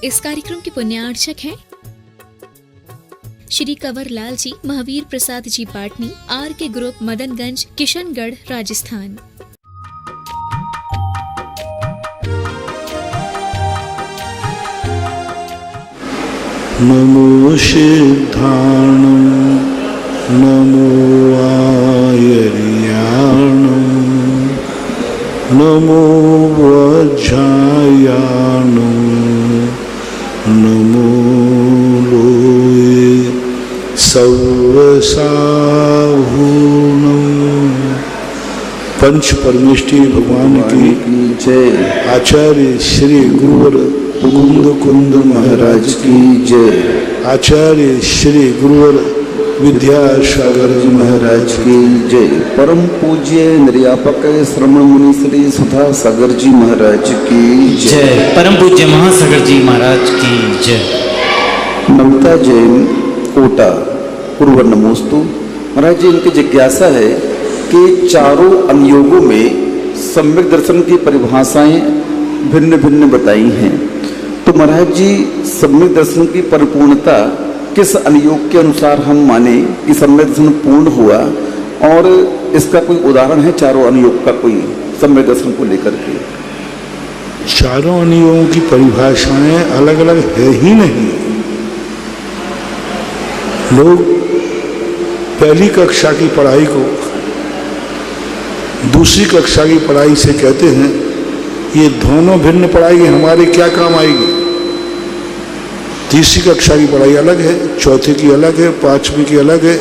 इस कार्यक्रम के पुण्यार्चक हैं श्री कंवर लाल जी, महावीर प्रसाद जी पाटनी, आर के ग्रुप, मदनगंज, किशनगढ़, राजस्थान। नमो सिद्धाणं नमो आयर्याणं नमो वज्रायाणं नमो लोये सर्वसाहुणं। पंच परमेष्ठी भगवान की जय। आचार्य श्री गुरुवर मुकुंद कुंद महाराज की जय। आचार्य श्री गुरुवर विद्यासागर महाराज की जय। परम पूज्य निर्यापक श्रमण मुनि श्री सुधा सागर जी महाराज की जय। परम पूज्य महासागर जी महाराज की जय। ममता जैन, कोटा, गुरुवर नमोस्तु। महाराज जी, इनकी जिज्ञासा है कि चारों अनुयोगों में सम्यक दर्शन की परिभाषाएं भिन्न भिन्न बताई हैं, तो महाराज जी सम्यक दर्शन की परिपूर्णता किस अनुयोग के अनुसार हम माने कि सम्यक दर्शन पूर्ण हुआ, और इसका कोई उदाहरण है चारों अनुयोग का कोई सम्यक दर्शन को लेकर के? चारों अनुयोगों की परिभाषाएं अलग अलग है ही नहीं। लोग पहली कक्षा की पढ़ाई को दूसरी कक्षा की पढ़ाई से कहते हैं ये दोनों भिन्न पढ़ाई हमारे क्या काम आएगी। तीसरी कक्षा की पढ़ाई अलग है, चौथी की अलग है, पांचवी की अलग है,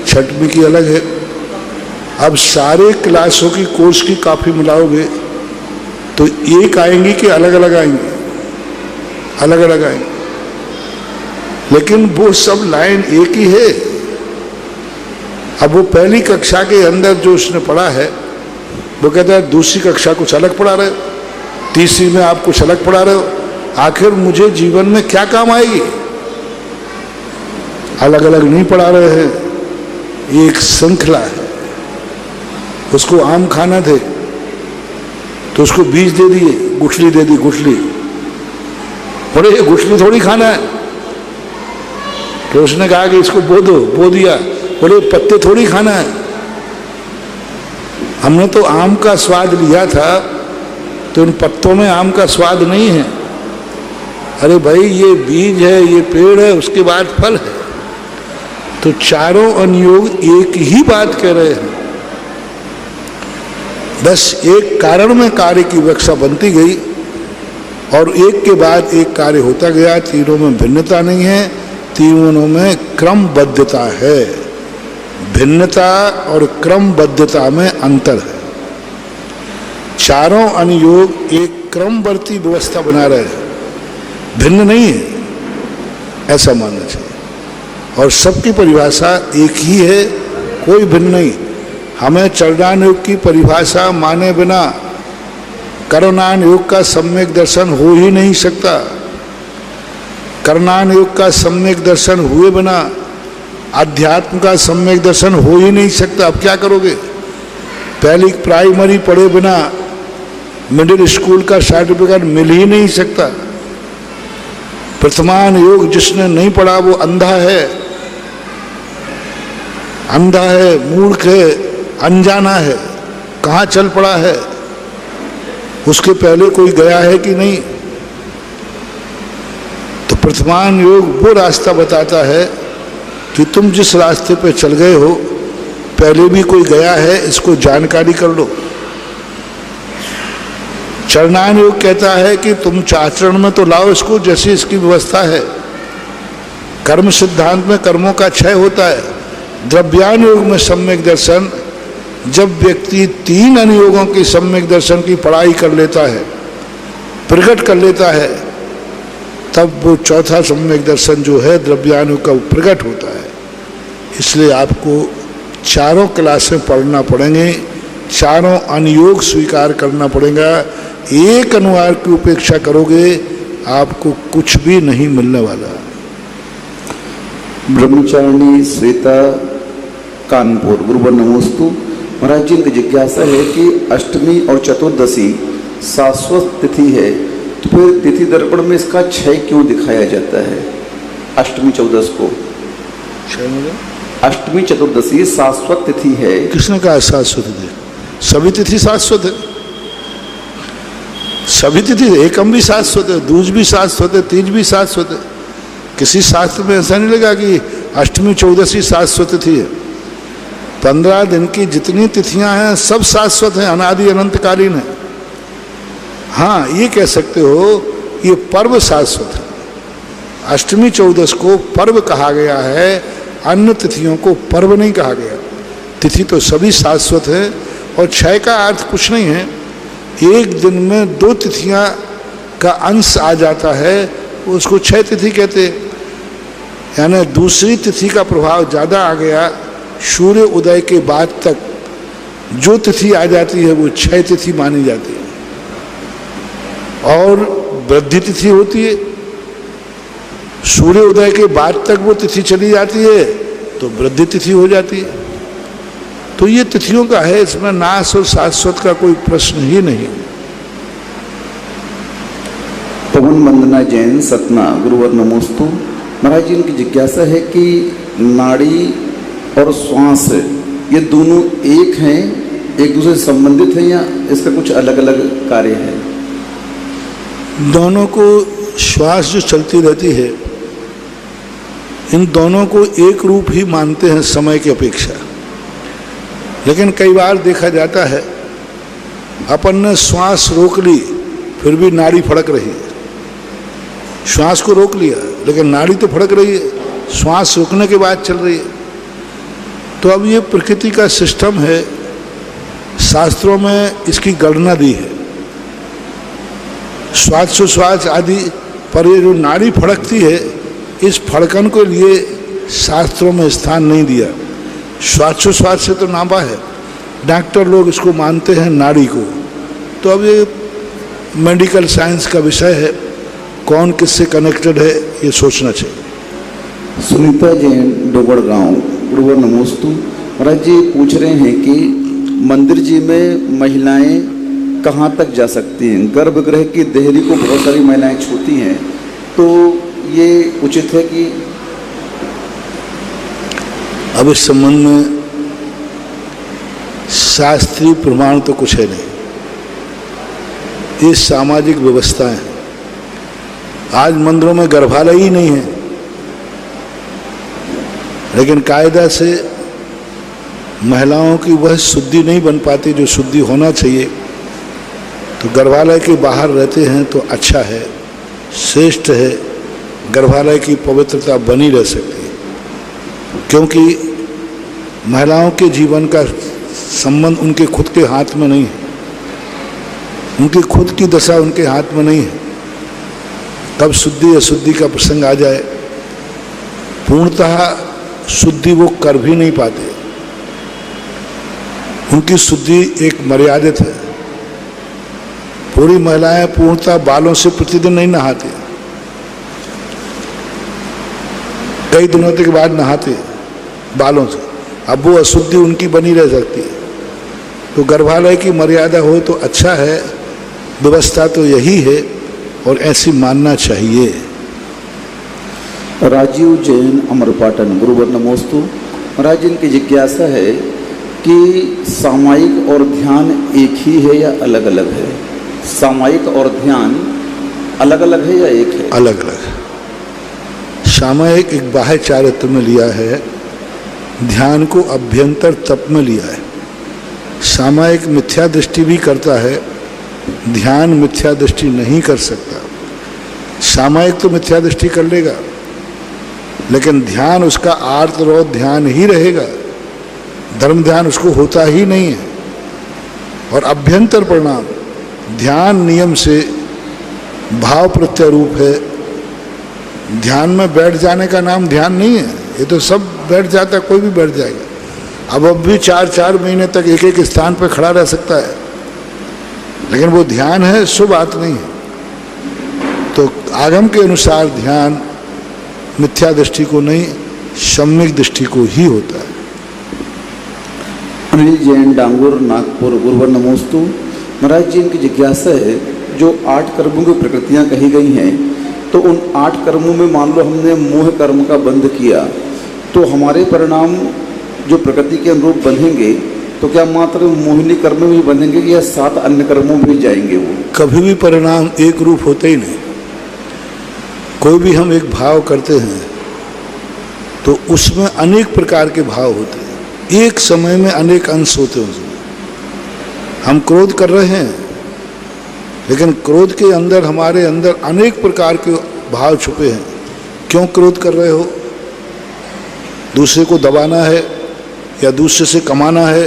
छठवीं की अलग है। अब सारे क्लासों की कोर्स की काफी मिलाओगे तो एक आएंगी कि अलग अलग आएंगी? अलग अलग आएंगी, लेकिन वो सब लाइन एक ही है। अब वो पहली कक्षा के अंदर जो उसने पढ़ा है वो कहता है दूसरी कक्षा कुछ अलग पढ़ा रहे हो, तीसरी में आप कुछ अलग पढ़ा रहे हो, आखिर मुझे जीवन में क्या काम आएगी? अलग अलग नहीं पढ़ा रहे हैं, ये एक श्रृंखला है। उसको आम खाना थे तो उसको बीज दे दिए, गुठली दे दी, गुठली। बोले ये गुठली थोड़ी खाना है, तो उसने कहा कि इसको बो दो, बो दिया। बोले पत्ते थोड़ी खाना है, हमने तो आम का स्वाद लिया था, तो इन पत्तों में आम का स्वाद नहीं है। अरे भाई ये बीज है, ये पेड़ है, उसके बाद फल है। तो चारों अनुयोग एक ही बात कह रहे हैं, बस एक कारण में कार्य की विवक्षा बनती गई और एक के बाद एक कार्य होता गया। तीनों में भिन्नता नहीं है, तीनों में क्रमबद्धता है। भिन्नता और क्रमबद्धता में अंतर है। चारों अनुयोग एक क्रमवर्ती व्यवस्था बना रहे हैं, भिन्न नहीं है, ऐसा मानना चाहिए। और सबकी परिभाषा एक ही है, कोई भिन्न नहीं। हमें चरणानुयोग की परिभाषा माने बिना करणानुयोग का सम्यक दर्शन हो ही नहीं सकता। करणानुयोग का सम्यक दर्शन हुए बिना अध्यात्म का सम्यक दर्शन हो ही नहीं सकता। अब क्या करोगे? पहली प्राइमरी पढ़े बिना मिडिल स्कूल का सर्टिफिकेट मिल ही नहीं सकता। प्रथमानुयोग जिसने नहीं पढ़ा वो अंधा है, अंधा है, मूर्ख है, अनजाना है, कहाँ चल पड़ा है? उसके पहले कोई गया है कि नहीं? तो प्रथमानुयोग वो रास्ता बताता है कि तुम जिस रास्ते पे चल गए हो पहले भी कोई गया है, इसको जानकारी कर लो। चरणानुयोग कहता है कि तुम आचरण में तो लाओ इसको, जैसी इसकी व्यवस्था है। कर्म सिद्धांत में कर्मों का क्षय होता है। द्रव्यानुयोग में सम्यक दर्शन, जब व्यक्ति तीन अनुयोगों की सम्यक दर्शन की पढ़ाई कर लेता है, प्रकट कर लेता है, तब वो चौथा सम्यक दर्शन जो है द्रव्यानुयोग का प्रकट होता है। इसलिए आपको चारों क्लासें पढ़ना पड़ेंगे, चारों अनुयोग स्वीकार करना पड़ेगा। एक अनुवाद की उपेक्षा करोगे आपको कुछ भी नहीं मिलने वाला। ब्रह्मचारिणी श्वेता, कानपुर, गुरुवर नमोस्तु। महाराज जी की जिज्ञासा है कि अष्टमी और चतुर्दशी शाश्वत तिथि है, तो फिर तिथि दर्पण में इसका क्षय क्यों दिखाया जाता है? अष्टमी चौदस को, अष्टमी चतुर्दशी शाश्वत तिथि है। किसने कहा शाश्वत तिथि? सभी तिथि शाश्वत है, सभी तिथि, एकम भी शाश्वत है, दूज भी शाश्वत है, तीज भी शाश्वत है। किसी शास्त्र में ऐसा नहीं लगा कि अष्टमी चौदसी शाश्वत तिथि है। 15 दिन की जितनी तिथियां हैं सब शाश्वत हैं, अनादि अनंतकालीन है। हाँ, ये कह सकते हो ये पर्व शाश्वत है। अष्टमी चौदस को पर्व कहा गया है, अन्य तिथियों को पर्व नहीं कहा गया। तिथि तो सभी शाश्वत है और क्षय का अर्थ कुछ नहीं है। एक दिन में 2 तिथियां का अंश आ जाता है, उसको क्षय तिथि कहते हैं। यानी दूसरी तिथि का प्रभाव ज़्यादा आ गया, सूर्य उदय के बाद तक जो तिथि आ जाती है वो क्षय तिथि मानी जाती है। और वृद्धि तिथि होती है, सूर्य उदय के बाद तक वो तिथि चली जाती है तो वृद्धि तिथि हो जाती है। तो ये तिथियों का है, इसमें नाश और शाश्वत का कोई प्रश्न ही नहीं। पवन वंदना जैन सतना गुरुवर नमोस्तु। महाराज जी, इनकी जिज्ञासा है कि नाड़ी और श्वास ये दोनों एक हैं, एक दूसरे से संबंधित हैं या इसका कुछ अलग अलग कार्य है? दोनों को श्वास जो चलती रहती है, इन दोनों को एक रूप ही मानते हैं समय की अपेक्षा। लेकिन कई बार देखा जाता है अपन ने श्वास रोक ली फिर भी नाड़ी फड़क रही है। श्वास को रोक लिया लेकिन नाड़ी तो फड़क रही है, श्वास रोकने के बाद चल रही है। तो अब ये प्रकृति का सिस्टम है, शास्त्रों में इसकी गणना दी है। श्वासोश्वास आदि पर ये जो नाड़ी फड़कती है, इस फड़कन के लिए शास्त्रों में स्थान नहीं दिया। श्वासोश्वास से तो नापा है, डॉक्टर लोग इसको मानते हैं नाड़ी को। तो अब ये मेडिकल साइंस का विषय है, कौन किससे कनेक्टेड है ये सोचना चाहिए। सुनीता जैन डोगड़ गांव गुरुवर नमोस्तु। महाराज जी पूछ रहे हैं कि मंदिर जी में महिलाएं कहाँ तक जा सकती हैं? गर्भगृह की देहरी को बहुत सारी महिलाएं छूती हैं, तो ये उचित है कि? अब इस संबंध में शास्त्रीय प्रमाण तो कुछ है नहीं, ये सामाजिक व्यवस्था है। आज मंदिरों में गर्भालय ही नहीं है, लेकिन कायदा से महिलाओं की वह शुद्धि नहीं बन पाती जो शुद्धि होना चाहिए। तो गर्भालय के बाहर रहते हैं तो अच्छा है, श्रेष्ठ है, गर्भालय की पवित्रता बनी रह सकती है। क्योंकि महिलाओं के जीवन का संबंध उनके खुद के हाथ में नहीं है, उनकी खुद की दशा उनके हाथ में नहीं है। कब शुद्धि अशुद्धि का प्रसंग आ जाए, पूर्णतः शुद्धि वो कर भी नहीं पाते। उनकी शुद्धि एक मर्यादित है। पूरी महिलाएं पूर्णतः बालों से प्रतिदिन नहीं नहाती, कई दिनों के बाद नहाते बालों से, अब वो अशुद्धि उनकी बनी रह सकती है। तो गर्भालय की मर्यादा हो तो अच्छा है, व्यवस्था तो यही है और ऐसी मानना चाहिए। राजीव जैन अमरपाटन गुरुवर नमोस्तु। महाराज इनकी जिज्ञासा है कि सामायिक और ध्यान एक ही है या अलग अलग है? सामायिक और ध्यान अलग अलग है या एक है? अलग अलग है। सामायिक एक बाह्य चारित्र में लिया है, ध्यान को अभ्यंतर तप में लिया है। सामायिक मिथ्या दृष्टि भी करता है, ध्यान मिथ्या दृष्टि नहीं कर सकता। सामायिक तो मिथ्या दृष्टि कर लेगा, लेकिन ध्यान उसका आर्तरोध ध्यान ही रहेगा, धर्म ध्यान उसको होता ही नहीं है। और अभ्यंतर परिणाम ध्यान नियम से भाव प्रत्यय रूप है। ध्यान में बैठ जाने का नाम ध्यान नहीं है, ये तो सब बैठ जाता है, कोई भी बैठ जाएगा। अब भी 4-4 महीने तक एक एक स्थान पर खड़ा रह सकता है, लेकिन वो ध्यान है, सो बात नहीं है। तो आगम के अनुसार ध्यान मिथ्या दृष्टि को नहीं, सम्यक दृष्टि को ही होता है। अनिल जैन डांगुर नागपुर गुरुवर नमोस्तु। महाराज जी इनकी जिज्ञासा है जो 8 कर्मों की प्रकृतियां कही गई हैं, तो उन 8 कर्मों में मान लो हमने मोह कर्म का बंध किया, तो हमारे परिणाम जो प्रकृति के अनुरूप बंधेंगे, तो क्या मात्र मोहिनी कर्म में भी बंधेंगे या 7 अन्य कर्मों में भी जाएंगे वो? कभी भी परिणाम एक रूप होते ही नहीं। कोई भी हम एक भाव करते हैं तो उसमें अनेक प्रकार के भाव होते हैं, एक समय में अनेक अंश होते हैं उसमें। हम क्रोध कर रहे हैं, लेकिन क्रोध के अंदर हमारे अंदर अनेक प्रकार के भाव छुपे हैं। क्यों क्रोध कर रहे हो? दूसरे को दबाना है या दूसरे से कमाना है,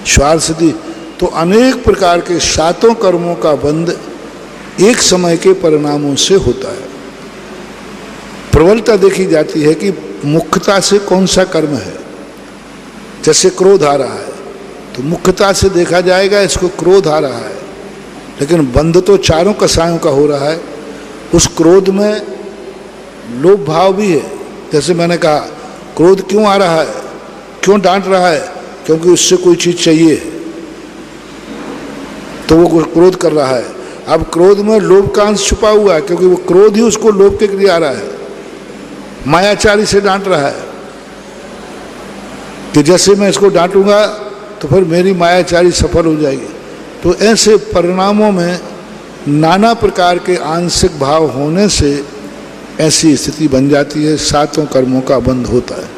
स्वार्थ सिद्धि। तो अनेक प्रकार के 7 कर्मों का बंध एक समय के परिणामों से होता है। प्रबलता देखी जाती है कि मुख्यता से कौन सा कर्म है। जैसे क्रोध आ रहा है तो मुख्यता से देखा जाएगा इसको क्रोध आ रहा है, लेकिन बंध तो चारों कसायों का हो रहा है। उस क्रोध में लोभ भाव भी है। जैसे मैंने कहा, क्रोध क्यों आ रहा है, क्यों डांट रहा है? क्योंकि उससे कोई चीज चाहिए तो वो क्रोध कर रहा है। अब क्रोध में लोभ का अंश छुपा हुआ है, क्योंकि वो क्रोध ही उसको लोभ के लिए आ रहा है। मायाचारी से डांट रहा है कि जैसे मैं इसको डांटूंगा तो फिर मेरी मायाचारी सफल हो जाएगी। तो ऐसे परिणामों में नाना प्रकार के आंशिक भाव होने से ऐसी स्थिति बन जाती है, 7 कर्मों का बंध होता है।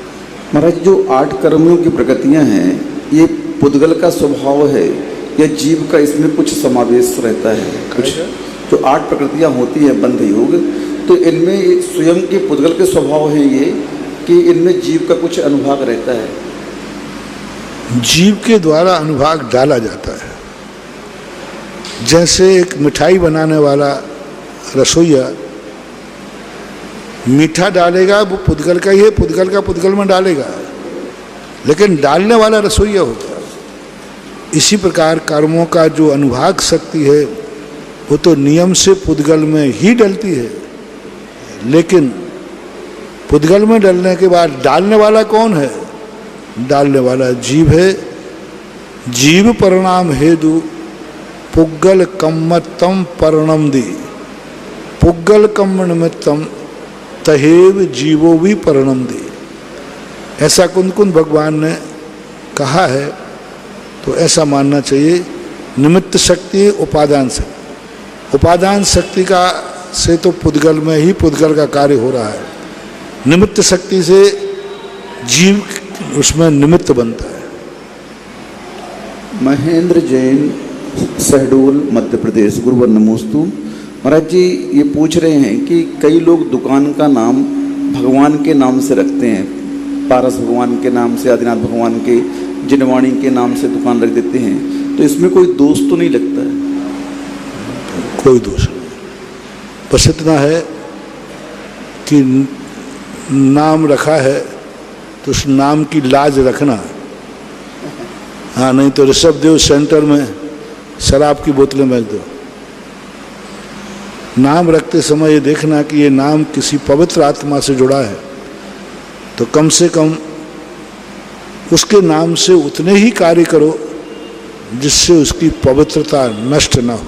महाराज, जो 8 कर्मों की प्रकृतियां हैं, ये पुद्गल का स्वभाव है या जीव का इसमें कुछ समावेश रहता है? कुछ जो 8 प्रकृतियां होती है बंध योग, तो इनमें स्वयं के पुद्गल के स्वभाव है ये कि इनमें जीव का कुछ अनुभाग रहता है? जीव के द्वारा अनुभाग डाला जाता है। जैसे एक मिठाई बनाने वाला रसोईया मीठा डालेगा, वो पुद्गल का ही है, पुद्गल का पुद्गल में डालेगा, लेकिन डालने वाला रसोईया होता है। इसी प्रकार कर्मों का जो अनुभाग शक्ति है वो तो नियम से पुद्गल में ही डलती है, लेकिन पुद्गल में डलने के बाद डालने वाला कौन है? डालने वाला जीव है। जीव परिणाम हेतु पुग्गल कम्मत्तम परिणम दी, पुग्गल कम्म निमित्तम तहेव जीवो भी परिणम दी। ऐसा कुंद कुंद भगवान ने कहा है, तो ऐसा मानना चाहिए। निमित्त शक्ति, उपादान शक्ति। उपादान शक्ति का से तो पुद्गल में ही पुद्गल का कार्य हो रहा है, निमित्त शक्ति से जीव उसमें निमित्त बनता है। महेंद्र जैन, शहडोल, मध्य प्रदेश। गुरुवर नमोस्तु। महाराज जी, ये पूछ रहे हैं कि कई लोग दुकान का नाम भगवान के नाम से रखते हैं, पारस भगवान के नाम से, आदिनाथ भगवान के, जिनवाणी के नाम से दुकान रख देते हैं, तो इसमें कोई दोष तो नहीं लगता है? कोई दोष नहीं, बस इतना है कि नाम रखा है तो उस नाम की लाज रखना। हाँ, नहीं तो ऋषभ देव सेंटर में शराब की बोतलें बेच दो। नाम रखते समय ये देखना कि ये नाम किसी पवित्र आत्मा से जुड़ा है, तो कम से कम उसके नाम से उतने ही कार्य करो जिससे उसकी पवित्रता नष्ट न हो।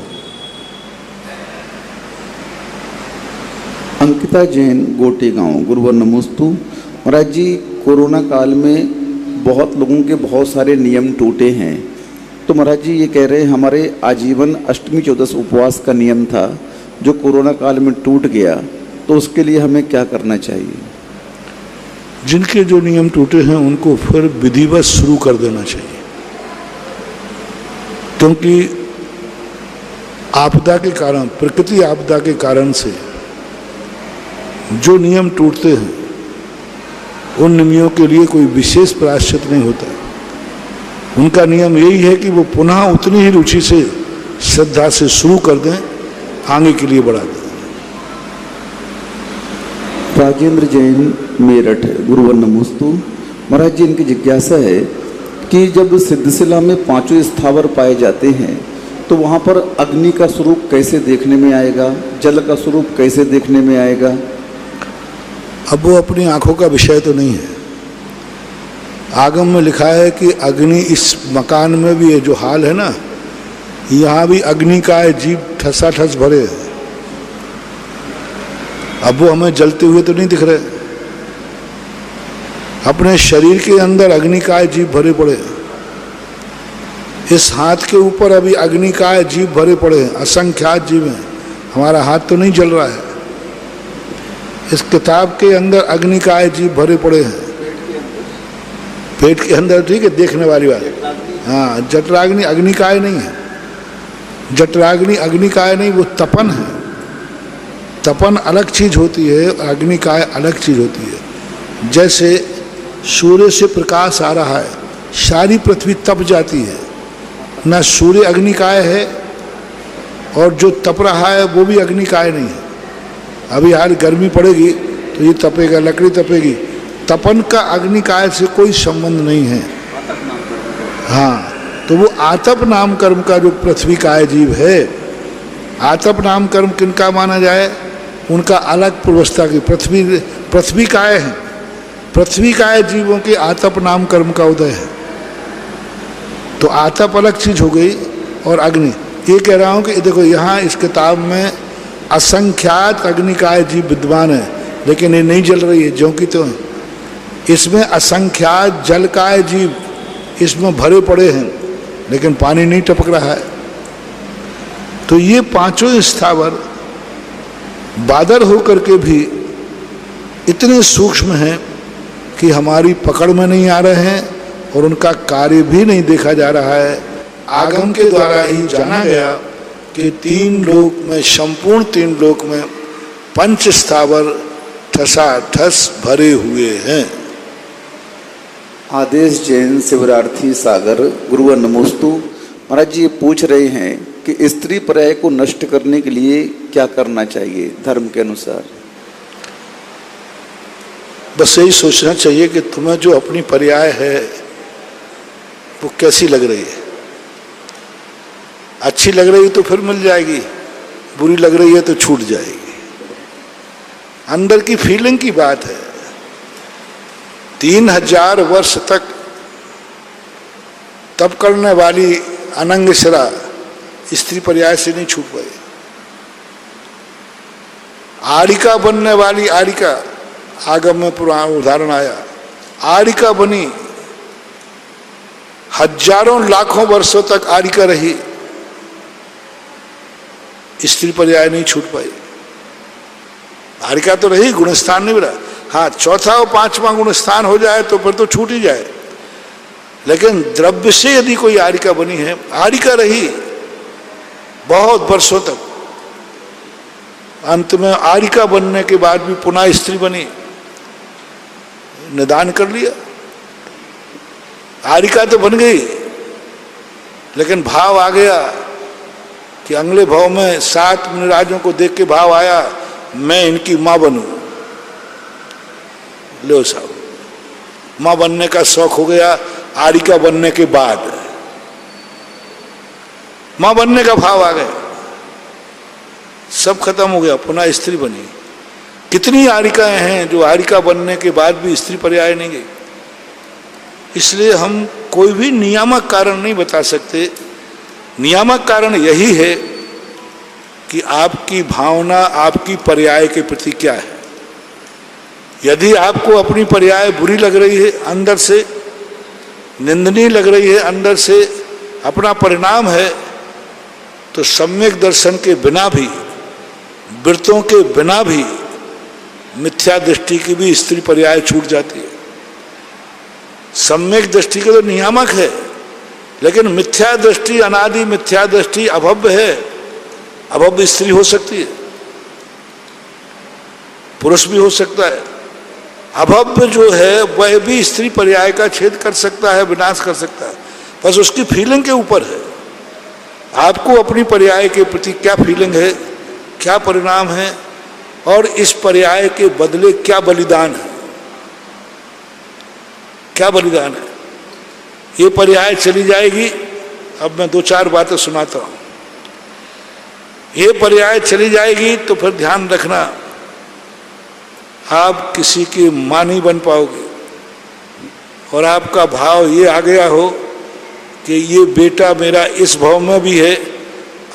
अंकिता जैन, गोटी गांव। गुरुवर नमोस्तु। महाराज जी, कोरोना काल में बहुत लोगों के बहुत सारे नियम टूटे हैं, तो महाराज जी ये कह रहे हैं हमारे आजीवन अष्टमी चौदस उपवास का नियम था जो कोरोना काल में टूट गया, तो उसके लिए हमें क्या करना चाहिए? जिनके जो नियम टूटे हैं उनको फिर विधिवत शुरू कर देना चाहिए, क्योंकि आपदा के कारण, प्रकृति आपदा के कारण से जो नियम टूटते हैं उन नियमों के लिए कोई विशेष प्रायश्चित नहीं होता। उनका नियम यही है कि वो पुनः उतनी ही रुचि से, श्रद्धा से शुरू कर दें, आगे के लिए बढ़ा दें। राजेंद्र जैन, मेरठ। गुरुवर नमोस्तु। महाराज जी, इनकी जिज्ञासा है कि जब सिद्धशिला में 5 स्थावर पाए जाते हैं तो वहाँ पर अग्नि का स्वरूप कैसे देखने में आएगा, जल का स्वरूप कैसे देखने में आएगा? अब वो अपनी आंखों का विषय तो नहीं है। आगम में लिखा है कि अग्नि इस मकान में भी, ये जो हाल है ना, यहाँ भी अग्नि का है, जीव ठसाठस भरे हैं। अब वो हमें जलते हुए तो नहीं दिख रहे, अपने शरीर के अंदर अग्निकाय जीव भरे पड़े हैं। इस हाथ के ऊपर अभी अग्निकाय जीव भरे पड़े हैं, असंख्यात जीव हैं। हमारा हाथ तो नहीं जल रहा है। इस किताब के अंदर अग्निकाय जीव भरे पड़े हैं, पेट के अंदर, ठीक है, देखने वाली बात। हाँ, जठराग्नि अग्निकाय नहीं है, जठराग्नि अग्निकाय नहीं, वो तपन है। तपन अलग चीज होती है, अग्निकाय अलग चीज होती है। जैसे सूर्य से प्रकाश आ रहा है, सारी पृथ्वी तप जाती है, ना सूर्य अग्निकाय है और जो तप रहा है वो भी अग्निकाय नहीं है। अभी हाल गर्मी पड़ेगी तो ये तपेगा, लकड़ी तपेगी। तपन का अग्निकाय से कोई संबंध नहीं है। हाँ, तो वो आतप नाम कर्म का जो पृथ्वी काय जीव है, आतप नाम कर्म किनका माना जाए? उनका अलग पूर्वस्था की पृथ्वी काय है, पृथ्वी काय जीवों के आतप नाम कर्म का उदय है। तो आतप अलग चीज हो गई और अग्नि। ये कह रहा हूं कि देखो यहाँ इस किताब में असंख्यात अग्निकाय जीव विद्वान है, लेकिन ये नहीं जल रही है, ज्यों की तो है। इसमें असंख्यात जलकाय जीव इसमें भरे पड़े हैं, लेकिन पानी नहीं टपक रहा है। तो ये पांचों स्थावर बादल होकर के भी इतने सूक्ष्म हैं कि हमारी पकड़ में नहीं आ रहे हैं और उनका कार्य भी नहीं देखा जा रहा है। आगम के द्वारा ही जाना गया कि तीन लोक में, संपूर्ण तीन लोक में पंच स्थावर ठसाठस भरे हुए हैं। आदेश जैन शिवरार्थी सागर गुरुवर नमोस्तु। महाराज जी ये पूछ रहे हैं कि स्त्री पर्याय को नष्ट करने के लिए क्या करना चाहिए धर्म के अनुसार? बस यही सोचना चाहिए कि तुम्हें जो अपनी पर्याय है वो कैसी लग रही है। अच्छी लग रही है तो फिर मिल जाएगी, बुरी लग रही है तो छूट जाएगी। अंदर की फीलिंग की बात है। 3000 वर्ष तक तप करने वाली अनंग शिरा स्त्री पर्याय से नहीं छूट पाई। आरिका बनने वाली आरिका, आगम में पुराण उदाहरण आया, आरिका बनी, हजारों लाखों वर्षों तक आरिका रही, स्त्री पर्याय नहीं छूट पाई। आरिका तो रही, गुणस्थान नहीं मिला। हाँ, चौथा और पांचवा गुणस्थान हो जाए तो फिर तो छूट ही जाए, लेकिन द्रव्य से यदि कोई आरिका बनी है, आरिका रही बहुत वर्षों तक, अंत में आरिका बनने के बाद भी पुनः स्त्री बनी, निदान कर लिया। आरिका तो बन गई, लेकिन भाव आ गया कि अगले भाव में 7 मुनिराजों को देख के भाव आया, मैं इनकी मां बनूं। लो साहब, मां बनने का शौक हो गया आरिका बनने के बाद, मां बनने का भाव आ गया, सब खत्म हो गया, पुनः स्त्री बनी। कितनी आरिकाएं हैं जो आरिका बनने के बाद भी स्त्री पर्याय नहीं गई। इसलिए हम कोई भी नियामक कारण नहीं बता सकते। नियामक कारण यही है कि आपकी भावना आपकी पर्याय के प्रति क्या है। यदि आपको अपनी पर्याय बुरी लग रही है, अंदर से निंदनीय लग रही है, अंदर से अपना परिणाम है, तो सम्यक दर्शन के बिना भी, वृत्तों के बिना भी मिथ्या दृष्टि की भी स्त्री पर्याय छूट जाती है। सम्यक दृष्टि के तो नियामक है, लेकिन मिथ्या दृष्टि, अनादि मिथ्या दृष्टि अभव्य है। अभव्य स्त्री हो सकती है, पुरुष भी हो सकता है। अभव्य जो है वह भी स्त्री पर्याय का छेद कर सकता है, विनाश कर सकता है, बस उसकी फीलिंग के ऊपर है। आपको अपनी पर्याय के प्रति क्या फीलिंग है, क्या परिणाम है, और इस पर्याय के बदले क्या बलिदान है, क्या बलिदान है। ये पर्याय चली जाएगी। अब मैं 2-4 बातें सुनाता हूं। ये पर्याय चली जाएगी तो फिर ध्यान रखना, आप किसी की मां नहीं बन पाओगे, और आपका भाव ये आ गया हो कि ये बेटा मेरा इस भाव में भी है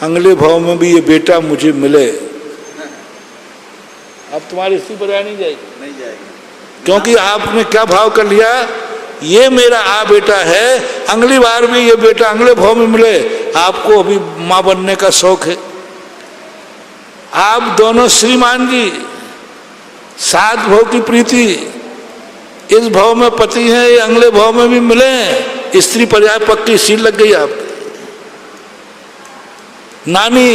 अगले भाव में भी ये बेटा मुझे मिले। अब तुम्हारी स्त्री पर्याय नहीं जाएगी, नहीं जाएगी, क्योंकि आपने क्या भाव कर लिया, ये मेरा बेटा है, अगली बार भी ये बेटा अगले भाव में मिले। आपको अभी मां बनने का शौक है। आप दोनों श्रीमान जी, 7 भाव की प्रीति, इस भाव में पति है, ये अगले भाव में भी मिले। स्त्री पर्याय पक्की सील लग गई आप। नानी,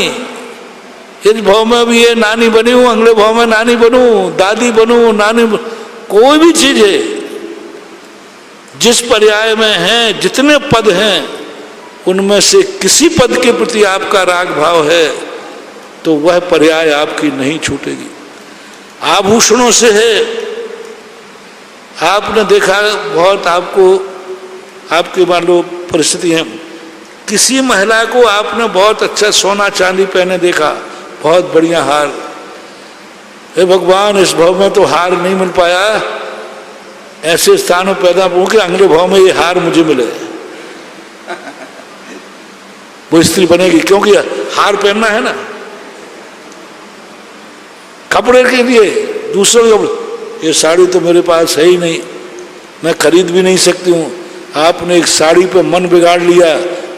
इस भाव में भी ये नानी बनी हूं, अगले भाव में नानी बनूं, दादी बनूं, कोई भी चीज है जिस पर्याय में है, जितने पद हैं उनमें से किसी पद के प्रति आपका राग भाव है तो वह पर्याय आपकी नहीं छूटेगी। आभूषणों से है, आपने देखा बहुत, आपको आपकी मान लो परिस्थिति है, किसी महिला को आपने बहुत अच्छा सोना चांदी पहने देखा, बहुत बढ़िया हार, हे भगवान इस भाव में तो हार नहीं मिल पाया, ऐसे स्थान में पैदा हो कि अगले भाव में ये हार मुझे मिले, वो स्त्री बनेगी। क्योंकि हार पहनना है ना, कपड़े के लिए दूसरों के कपड़े, ये साड़ी तो मेरे पास है ही नहीं, मैं खरीद भी नहीं सकती हूँ। आपने एक साड़ी पे मन बिगाड़ लिया,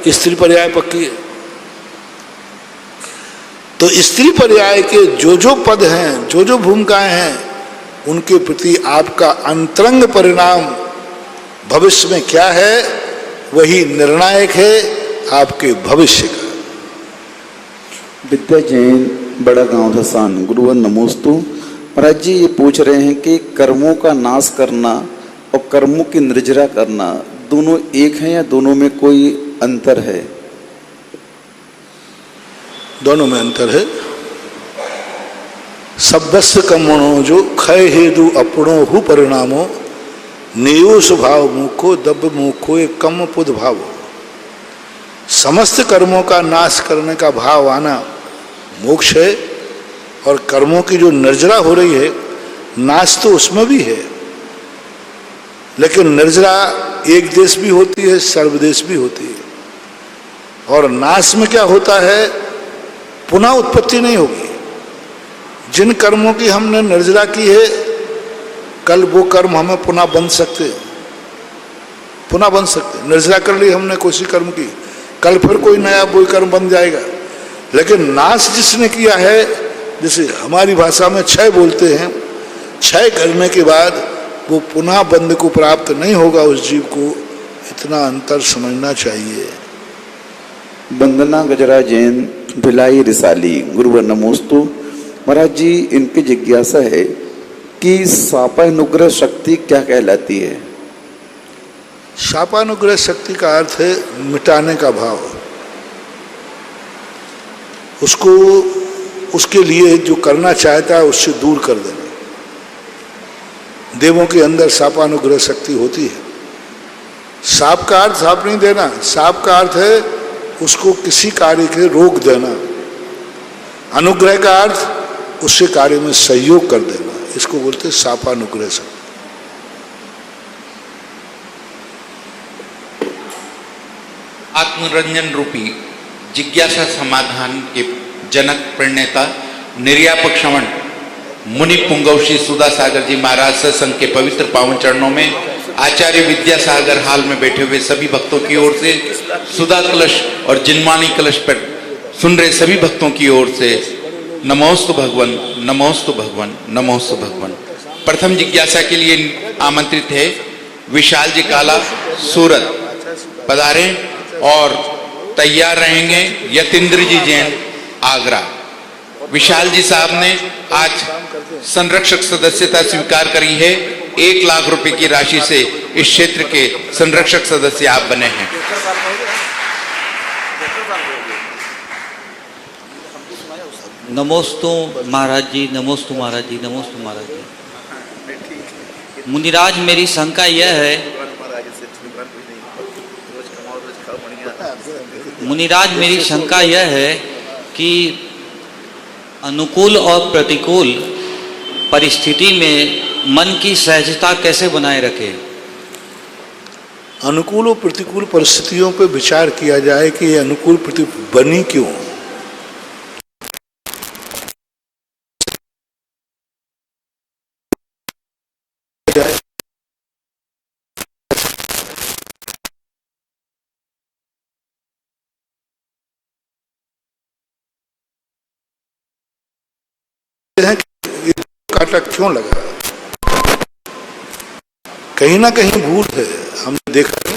स्त्री पर्याय पक्की है। तो स्त्री पर्याय के जो पद हैं, जो भूमिकाएं हैं, उनके प्रति आपका अंतरंग परिणाम भविष्य में क्या है, वही निर्णायक है आपके भविष्य का। विद्या जैन, बड़ा गांव धसान, गुरुवर नमोस्तु। महाराज जी ये पूछ रहे हैं कि कर्मों का नाश करना और कर्मों की निर्जरा करना दोनों एक हैं या दोनों में कोई अंतर है? दोनों में अंतर है। शब्दस्य कर्मणो जो क्षय हेतु अपणो हु परिणामो नेयो स्वभाव मुखो दब्ब मुखो एक कम पुद भाव। समस्त कर्मों का नाश करने का भाव आना मोक्ष है, और कर्मों की जो निर्जरा हो रही है, नाश तो उसमें भी है, लेकिन निर्जरा एक देश भी होती है, सर्वदेश भी होती है। और नाश में क्या होता है, पुनः उत्पत्ति नहीं होगी। जिन कर्मों की हमने निर्जरा की है, कल वो कर्म हमें पुनः बन सकते, पुनः बन सकते। निर्जरा कर ली हमने किसी कर्म की, कल फिर कोई नया कोई कर्म बन जाएगा। लेकिन नाश जिसने किया है, जैसे हमारी भाषा में क्षय बोलते हैं, क्षय करने के बाद वो पुनः बंध को प्राप्त नहीं होगा उस जीव को, इतना अंतर समझना चाहिए। वंदना गजरा जैन, भिलाई रिसाली, गुरुवर नमोस्तु। महाराज जी इनकी जिज्ञासा है कि शापानुग्रह शक्ति क्या कहलाती है? शापानुग्रह शक्ति का अर्थ है मिटाने का भाव। उसको उसके लिए जो करना चाहता है उससे दूर कर देना। देवों के अंदर शापानुग्रह शक्ति होती है। शाप का अर्थ शाप नहीं देना, शाप का अर्थ है उसको किसी कार्य के रोक देना। अनुग्रह का अर्थ उससे कार्य में सहयोग कर देना, इसको बोलते हैं शापानुग्रह शक्ति। आत्मरंजन रूपी जिज्ञासा समाधान के जनक प्रणेता निर्यापक श्रवण मुनि पुंगव श्री सुधा सागर जी महाराज सत्संग के पवित्र पावन चरणों में आचार्य विद्यासागर हाल में बैठे हुए सभी भक्तों की ओर से, सुधा कलश और जिनवाणी कलश पर सुन रहे सभी भक्तों की ओर से नमोस्तु भगवन, नमोस्तु भगवन, नमोस्तु भगवन। प्रथम जिज्ञासा के लिए आमंत्रित है विशाल जी काला, सूरत, पधारें और तैयार रहेंगे यतीन्द्र जी जैन, आगरा। विशाल जी साहब ने आज संरक्षक सदस्यता स्वीकार करी है। 1 लाख रुपए की राशि से इस क्षेत्र के संरक्षक सदस्य आप बने हैं। नमोस्तु महाराज जी, नमोस्तु महाराज जी, नमोस्तु महाराज जी। मुनिराज मेरी शंका यह है, मुनिराज मेरी शंका यह है कि अनुकूल और प्रतिकूल परिस्थिति में मन की सहजता कैसे बनाए रखें? अनुकूल और प्रतिकूल परिस्थितियों पर विचार किया जाए कि ये अनुकूल प्रतिकूल बनी क्यों। अटक क्यों लगा? कहीं ना कहीं भूल है, हमने देखा नहीं।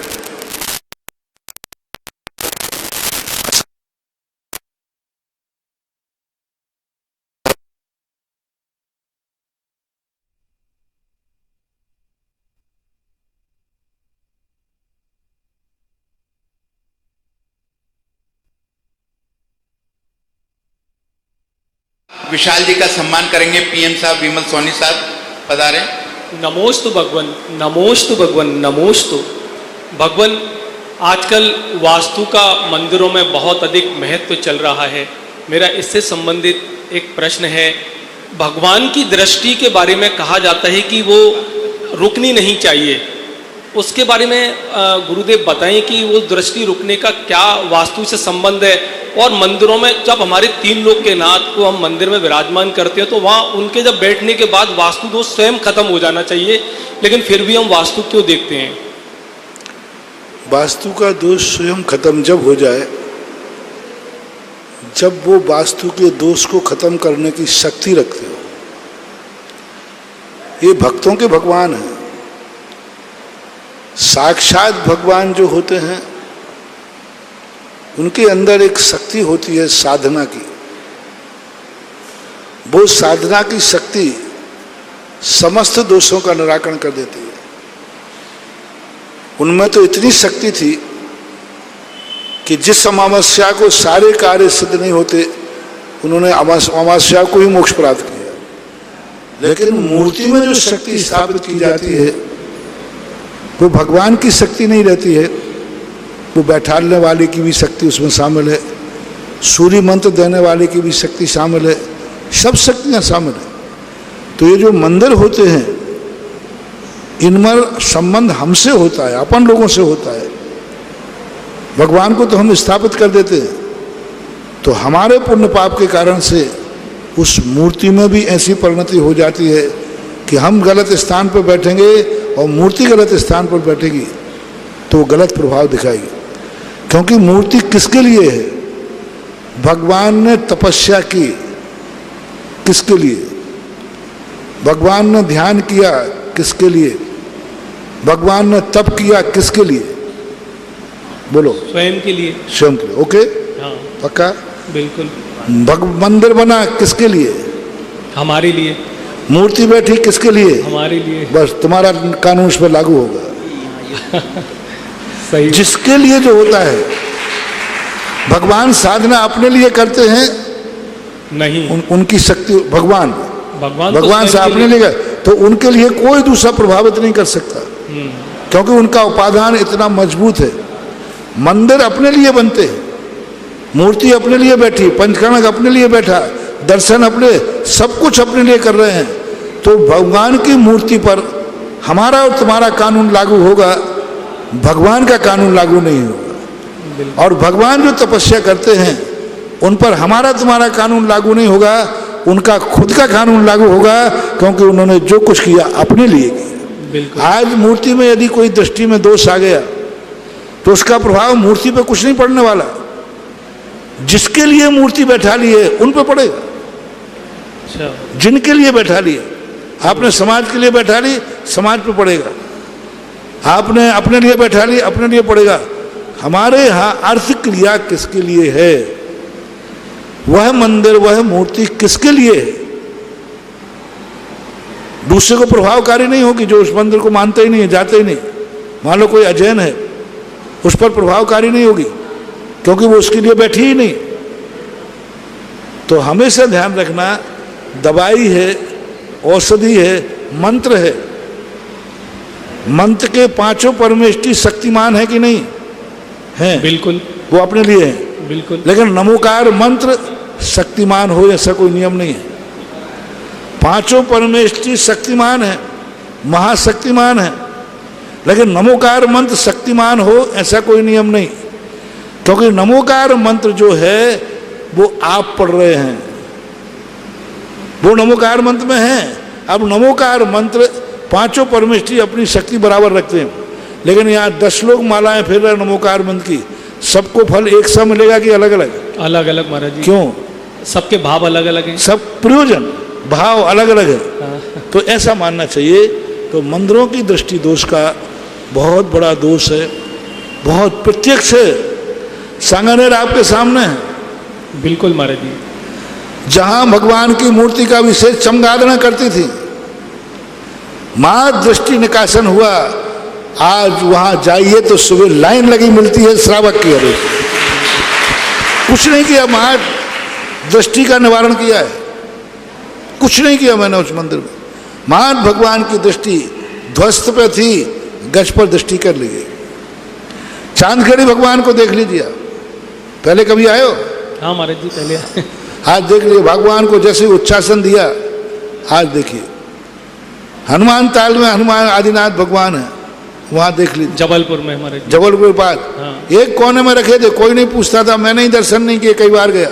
विशाल जी का सम्मान करेंगे। पीएम साहब विमल सोनी साहब पधारे। नमोस्तु भगवन, नमोस्तु भगवन, नमोस्तु भगवन। आजकल वास्तु का मंदिरों में बहुत अधिक महत्व चल रहा है। मेरा इससे संबंधित एक प्रश्न है। भगवान की दृष्टि के बारे में कहा जाता है कि वो रुकनी नहीं चाहिए, उसके बारे में गुरुदेव बताएं कि वो दृष्टि रुकने का क्या वास्तु से संबंध है। और मंदिरों में जब हमारे 3 लोक के नाथ को हम मंदिर में विराजमान करते हैं तो वहाँ उनके जब बैठने के बाद वास्तु दोष स्वयं खत्म हो जाना चाहिए, लेकिन फिर भी हम वास्तु क्यों देखते हैं? वास्तु का दोष स्वयं खत्म जब हो जाए, जब वो वास्तु के दोष को खत्म करने की शक्ति रखते हो। ये भक्तों के भगवान हैं। साक्षात भगवान जो होते हैं उनके अंदर एक शक्ति होती है साधना की। वो साधना की शक्ति समस्त दोषों का निराकरण कर देती है। उनमें तो इतनी शक्ति थी कि जिस अमावस्या को सारे कार्य सिद्ध नहीं होते, उन्होंने अमावस्या को ही मोक्ष प्राप्त किया। लेकिन मूर्ति में जो शक्ति स्थापित की जाती है वो भगवान की शक्ति नहीं रहती है, वो बैठाने वाले की भी शक्ति उसमें शामिल है, सूर्य मंत्र देने वाले की भी शक्ति शामिल है, सब शक्तियां शामिल है। तो ये जो मंदिर होते हैं इनमें संबंध हमसे होता है, अपन लोगों से होता है। भगवान को तो हम स्थापित कर देते हैं, तो हमारे पुण्य पाप के कारण से उस मूर्ति में भी ऐसी परिणति हो जाती है कि हम गलत स्थान पर बैठेंगे और मूर्ति गलत स्थान पर बैठेगी तो गलत प्रभाव दिखाएगी। क्योंकि मूर्ति किसके लिए है? भगवान ने तपस्या की, किसके लिए? भगवान ने ध्यान किया, किसके लिए? भगवान ने तप किया, किसके लिए? बोलो। स्वयं के लिए। स्वयं के लिए। ओके, हाँ पक्का? बिल्कुल। मंदिर बना किसके लिए? हमारे लिए। मूर्ति बैठी किसके लिए? हमारे लिए। बस तुम्हारा कानून उस पर लागू होगा। सही। जिसके लिए जो होता है, भगवान साधना अपने लिए करते हैं नहीं, उनकी शक्ति भगवान तो से अपने लिए, तो उनके लिए कोई दूसरा प्रभावित नहीं कर सकता, क्योंकि उनका उपादान इतना मजबूत है। मंदिर अपने लिए बनते हैं, मूर्ति अपने लिए बैठी, पंचकर्णक अपने लिए बैठा, दर्शन अपने, सब कुछ अपने लिए कर रहे हैं। तो भगवान की मूर्ति पर हमारा और तुम्हारा कानून लागू होगा, भगवान का कानून लागू नहीं होगा। और भगवान जो तपस्या करते हैं उन पर हमारा तुम्हारा कानून लागू नहीं होगा, उनका खुद का कानून लागू होगा, क्योंकि उन्होंने जो कुछ किया अपने लिए किया। आज मूर्ति में यदि कोई दृष्टि में दोष आ गया तो उसका प्रभाव मूर्ति पे कुछ नहीं पड़ने वाला, जिसके लिए मूर्ति बैठा ली है उन पे पड़ेगा। अच्छा। जिनके लिए बैठा ली है, आपने समाज के लिए बैठा ली, समाज पे पड़ेगा। आपने अपने लिए बैठा ली, अपने लिए पड़ेगा। हमारे यहाँ अर्थ क्रिया किसके लिए है? वह मंदिर, वह मूर्ति किसके लिए है? दूसरे को प्रभावकारी नहीं होगी, जो उस मंदिर को मानते ही नहीं है, जाते ही नहीं। मान लो कोई अजैन है, उस पर प्रभावकारी नहीं होगी, क्योंकि वो उसके लिए बैठी ही नहीं। तो हमेशा ध्यान रखना, दवाई है, औषधि है, मंत्र है। मंत्र के 5 परमेष्टि शक्तिमान है कि नहीं है? बिल्कुल। वो अपने लिए है, बिल्कुल। लेकिन नमोकार मंत्र शक्तिमान हो ऐसा कोई नियम नहीं है। 5 परमेष्टि शक्तिमान है, महाशक्तिमान है, लेकिन नमोकार मंत्र शक्तिमान हो ऐसा कोई नियम नहीं, क्योंकि नमोकार मंत्र जो है वो आप पढ़ रहे हैं, वो नमोकार मंत्र में है। अब नमोकार मंत्र 5 परमेष्टि अपनी शक्ति बराबर रखते हैं, लेकिन यहाँ 10 लोग मालाएं फिर रहे नमोकार मंत्र की, सबको फल एक सा मिलेगा कि अलग अलग? अलग अलग महाराज जी। क्यों? सबके भाव अलग अलग हैं। सब प्रयोजन भाव अलग अलग है, तो ऐसा मानना चाहिए। तो मंदिरों की दृष्टि दोष का बहुत बड़ा दोष है, बहुत प्रत्यक्ष है, सांगानेर आपके सामने है। बिल्कुल महाराज जी। जहां भगवान की मूर्ति का विशेष चमगादना करती थी, मां दृष्टि निकासन हुआ, आज वहां जाइए तो सुबह लाइन लगी मिलती है श्रावक की। अरे कुछ नहीं किया, मां दृष्टि का निवारण किया है, कुछ नहीं किया मैंने उस मंदिर में। महान भगवान की दृष्टि ध्वस्त पे थी, गज पर दृष्टि कर ली गई। चांदखेड़ी भगवान को देख लीजिए, पहले कभी आए हो? हाँ महाराज जी पहले। आज देख लीजिए भगवान को जैसे उच्चासन दिया, आज देखिए हनुमान ताल में हनुमान आदिनाथ भगवान है, वहां देख लीजिए जबलपुर में महाराज जी। जबलपुर पास हाँ। एक कोने में रखे थे, कोई नहीं पूछता था, मैंने ही दर्शन नहीं किए, कई बार गया।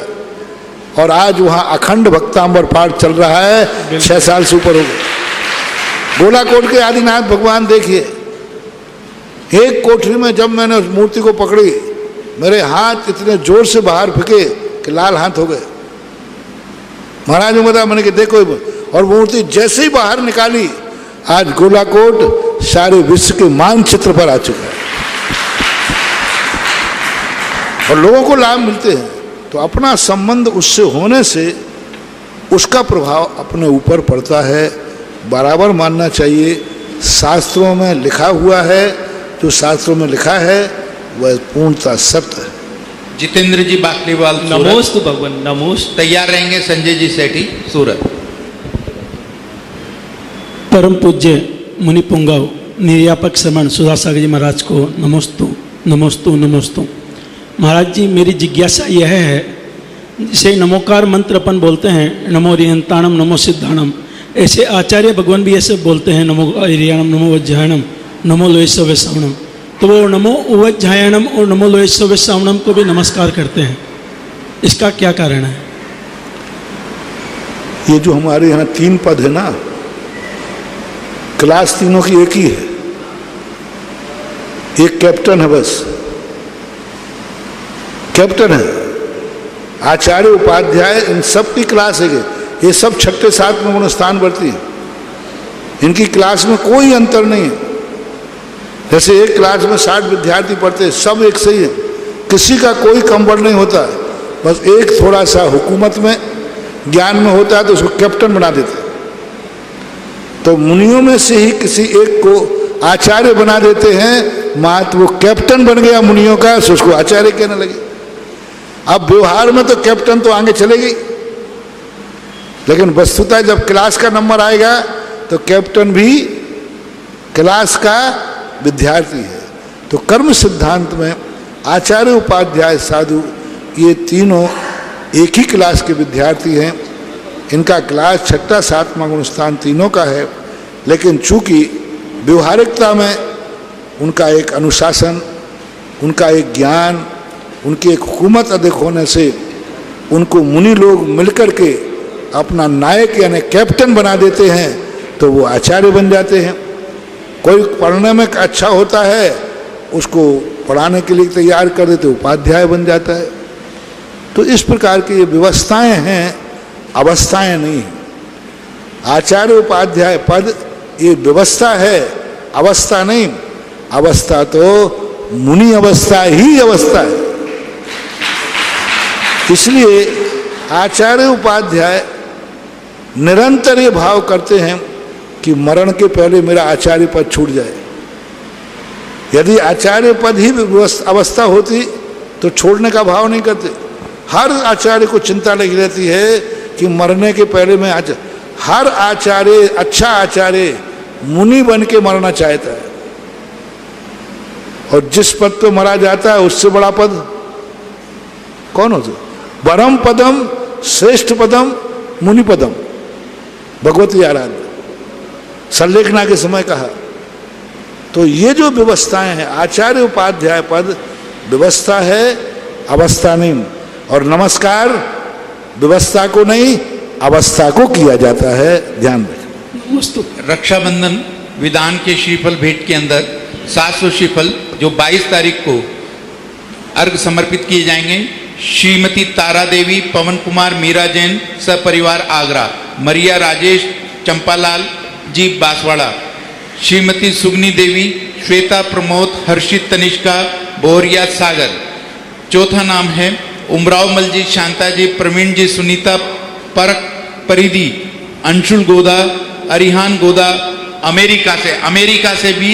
और आज वहां अखंड भक्तांबर पाठ चल रहा है, 6 साल से ऊपर हो गए। गोलाकोट के आदिनाथ भगवान देखिए, एक कोठरी में जब मैंने उस मूर्ति को पकड़ी, मेरे हाथ इतने जोर से बाहर फेंके कि लाल हाथ हो गए। महाराज ने बताया, मैंने कि देखो, और मूर्ति जैसे ही बाहर निकाली, आज गोलाकोट सारे विश्व के मानचित्र पर आ चुका है और लोगों को लाभ मिलते हैं। तो अपना संबंध उससे होने से उसका प्रभाव अपने ऊपर पड़ता है, बराबर मानना चाहिए। शास्त्रों में लिखा हुआ है, जो शास्त्रों में लिखा है वह पूर्णतः सत्य है। जितेंद्र जी बाकलीवाल नमोस्तु भगवान, नमोस्तु। तैयार रहेंगे। संजय जी सेठी सूरत। परम पूज्य मुनि पुंगव निर्यापक श्रमण सुधासागर जी महाराज को नमोस्तु नमोस्तु नमोस्तु। महाराज जी, मेरी जिज्ञासा यह है, जैसे नमोकार मंत्र अपन बोलते हैं, नमो रियंताणम नमो सिद्धाणम, ऐसे आचार्य भगवान भी ऐसे बोलते हैं, नमो रियाणम नमो वज्जायणम नमो लोयसवे श्रवणम। तो वो नमो वज्जायणम और नमो लोयसवे श्रवणम को भी नमस्कार करते हैं, इसका क्या कारण है? ये जो हमारे यहाँ 3 पद है ना, क्लास तीनों की एक ही है, एक कैप्टन है, बस कैप्टन है। आचार्य उपाध्याय इन सब की क्लास है, ये सब 6ठे 7वें गुण स्थान बढ़ती है, इनकी क्लास में कोई अंतर नहीं है। जैसे एक क्लास में 60 विद्यार्थी पढ़ते हैं, सब एक सही है, किसी का कोई कम बढ़ नहीं होता है। बस एक थोड़ा सा हुकूमत में ज्ञान में होता है तो उसको कैप्टन बना देते हैं। तो मुनियों में से ही किसी एक को आचार्य बना देते हैं, मात वो कैप्टन बन गया मुनियों का, तो उसको आचार्य कहने लगे। अब व्यवहार में तो कैप्टन तो आगे चलेगी, लेकिन वस्तुतः जब क्लास का नंबर आएगा तो कैप्टन भी क्लास का विद्यार्थी है। तो कर्म सिद्धांत में आचार्य उपाध्याय साधु ये तीनों एक ही क्लास के विद्यार्थी हैं। इनका क्लास 6ठा 7वां गुण स्थान तीनों का है, लेकिन चूंकि व्यवहारिकता में उनका एक अनुशासन, उनका एक ज्ञान, उनकी एक हुकूमत अधिक होने से उनको मुनि लोग मिलकर के अपना नायक यानी कैप्टन बना देते हैं, तो वो आचार्य बन जाते हैं। कोई पढ़ने में अच्छा होता है, उसको पढ़ाने के लिए तैयार कर देते, उपाध्याय बन जाता है। तो इस प्रकार की ये व्यवस्थाएं हैं, अवस्थाएं नहीं हैं। आचार्य उपाध्याय पद ये व्यवस्था है, अवस्था नहीं। अवस्था तो मुनि अवस्था ही अवस्था है। इसलिए आचार्य उपाध्याय निरंतर ये भाव करते हैं कि मरण के पहले मेरा आचार्य पद छूट जाए। यदि आचार्य पद ही अवस्था होती तो छोड़ने का भाव नहीं करते। हर आचार्य को चिंता लगी रहती है कि मरने के पहले मैं हर आचार्य, अच्छा आचार्य मुनि बन के मरना चाहता है, और जिस पद पे मरा जाता है उससे बड़ा पद कौन होता? परम पदम श्रेष्ठ पदम मुनि पदम, भगवती आराध्य संलेखना के समय कहा। तो ये जो व्यवस्थाएं हैं, आचार्य उपाध्याय पद व्यवस्था है, अवस्था नहीं। और नमस्कार व्यवस्था को नहीं, अवस्था को किया जाता है, ध्यान रखें। रक्षाबंधन विधान के श्रीफल भेंट के अंदर 700 श्रीफल जो 22 तारीख को अर्घ समर्पित किए जाएंगे। श्रीमती तारा देवी, पवन कुमार, मीरा जैन, सपरिवार आगरा। मरिया राजेश चंपालाल जी बांसवाड़ा, श्रीमती सुगनी देवी, श्वेता प्रमोद, हर्षित तनिष्का, बोहरिया सागर। चौथा नाम है उमराव मल जी, शांता जी, प्रवीण जी, सुनीता परक परिधि, अंशुल गोदा, अरिहान गोदा, अमेरिका से भी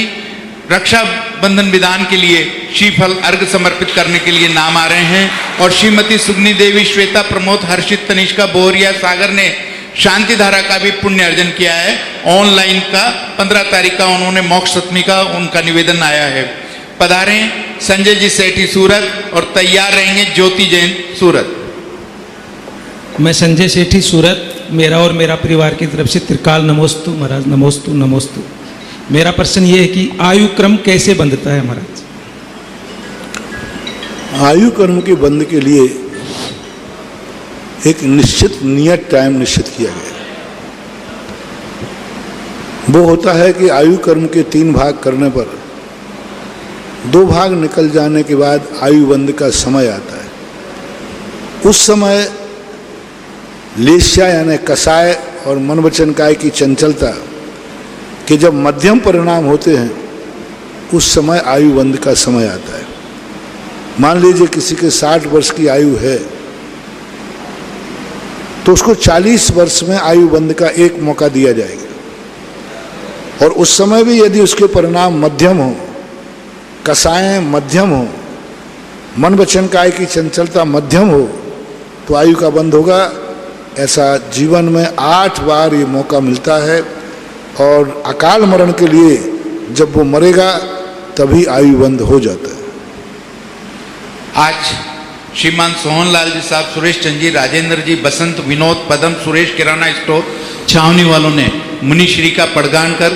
रक्षाबंधन विधान के लिए श्रीफल अर्घ समर्पित करने के लिए नाम आ रहे हैं। और श्रीमती सुगनी देवी, श्वेता प्रमोद, हर्षित तनिष्का, बोहरिया सागर ने शांति धारा का भी पुण्य अर्जन किया है। ऑनलाइन का 15 तारीख का उन्होंने मोक्ष सप्तमी का उनका निवेदन आया है। पधारें संजय जी सेठी सूरत और तैयार रहेंगे ज्योति जैन सूरत। मैं संजय सेठी सूरत, मेरा और मेरा परिवार की तरफ से त्रिकाल नमोस्तु महाराज, नमोस्तु नमोस्तु। मेरा प्रश्न ये है कि आयु क्रम कैसे बंधता है महाराज? आयु कर्म के बंध के लिए एक निश्चित नियत टाइम निश्चित किया गया। वो होता है कि आयु कर्म के 3 भाग करने पर 2 भाग निकल जाने के बाद आयु बंध का समय आता है। उस समय लेस्या यानी कसाय और मन वचन काय की चंचलता के जब मध्यम परिणाम होते हैं, उस समय आयु बंध का समय आता है। मान लीजिए किसी के 60 वर्ष की आयु है तो उसको 40 वर्ष में आयु बंध का एक मौका दिया जाएगा। और उस समय भी यदि उसके परिणाम मध्यम हो, कसाएं मध्यम हो, मन वचन काय की चंचलता मध्यम हो, तो आयु का बंध होगा। ऐसा जीवन में 8 बार ये मौका मिलता है। और अकाल मरण के लिए जब वो मरेगा तभी आयु बंध हो जाता है। आज श्रीमान सोहनलाल जी साहब, सुरेश चंद जी, राजेंद्र जी, बसंत, विनोद, पदम, सुरेश किराना स्टोर छावनी वालों ने मुनिश्री का पड़गान कर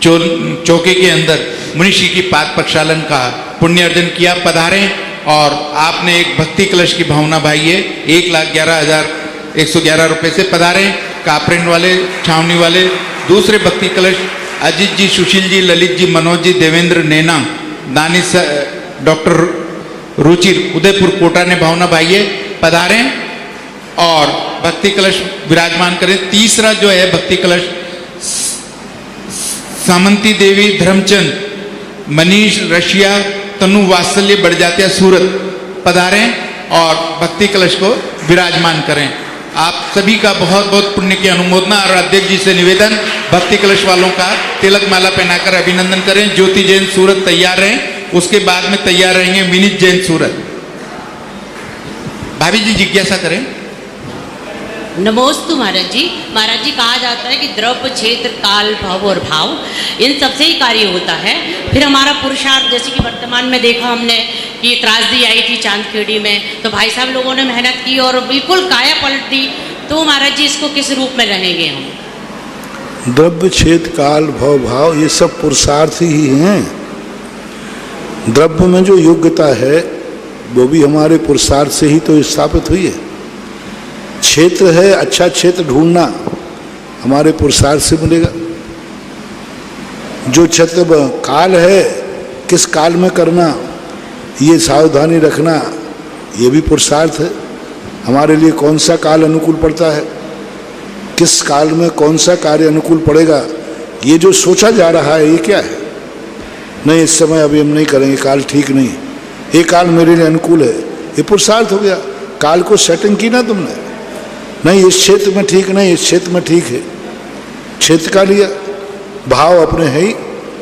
चौके के अंदर मुनिश्री की पाद प्रक्षालन का पुण्य अर्जन किया। पधारें। और आपने एक भक्ति कलश की भावना भाई है 1,11,111 रुपये से। पधारें कापरेंड वाले, छावनी वाले। दूसरे भक्ति कलश अजीत जी, सुशील जी, ललित जी, मनोज जी, देवेंद्र, नैना, दानिश, डॉक्टर रुचिर, उदयपुर कोटा ने भावना भाई है। पधारें और भक्ति कलश विराजमान करें। तीसरा जो है भक्ति कलश सामंती देवी, धर्मचंद, मनीष, रशिया, तनु वात्सल्य, बढ़जातिया सूरत। पधारें और भक्ति कलश को विराजमान करें। आप सभी का बहुत बहुत पुण्य की अनुमोदना। और अध्यक्ष जी से निवेदन, भक्ति कलश वालों का तिलक माला पहनाकर अभिनंदन करें। ज्योति जैन सूरत तैयार रहें। उसके बाद में तैयार रहेंगे विनीत जैन सूरत। भाभी जी जिज्ञासा करें। नमोस्तु महाराज जी। महाराज जी, कहा जाता है कि द्रव्य, क्षेत्र, काल, भव और भाव इन सबसे ही कार्य होता है। फिर हमारा पुरुषार्थ, जैसे कि वर्तमान में देखा हमने कि त्रासदी आई थी चांदखेड़ी में, तो भाई साहब लोगों ने मेहनत की और बिल्कुल काया पलट दी। तो महाराज जी इसको किस रूप में रहेंगे हम? द्रव्य, क्षेत्र, काल, भव, भाव ये सब पुरुषार्थ ही हैं। द्रव्य में जो योग्यता है वो भी हमारे पुरुषार्थ से ही तो स्थापित हुई है। क्षेत्र है, अच्छा क्षेत्र ढूंढना हमारे पुरुषार्थ से मिलेगा। जो क्षेत्र काल है, किस काल में करना, ये सावधानी रखना, ये भी पुरुषार्थ है। हमारे लिए कौन सा काल अनुकूल पड़ता है, किस काल में कौन सा कार्य अनुकूल पड़ेगा, ये जो सोचा जा रहा है ये क्या है? नहीं, इस समय अभी हम नहीं करेंगे, काल ठीक नहीं, ये काल मेरे लिए अनुकूल है, ये पुरुषार्थ हो गया। काल को सेटिंग की ना तुमने, नहीं इस क्षेत्र में ठीक नहीं, इस क्षेत्र में ठीक है, क्षेत्र का लिया। भाव अपने है ही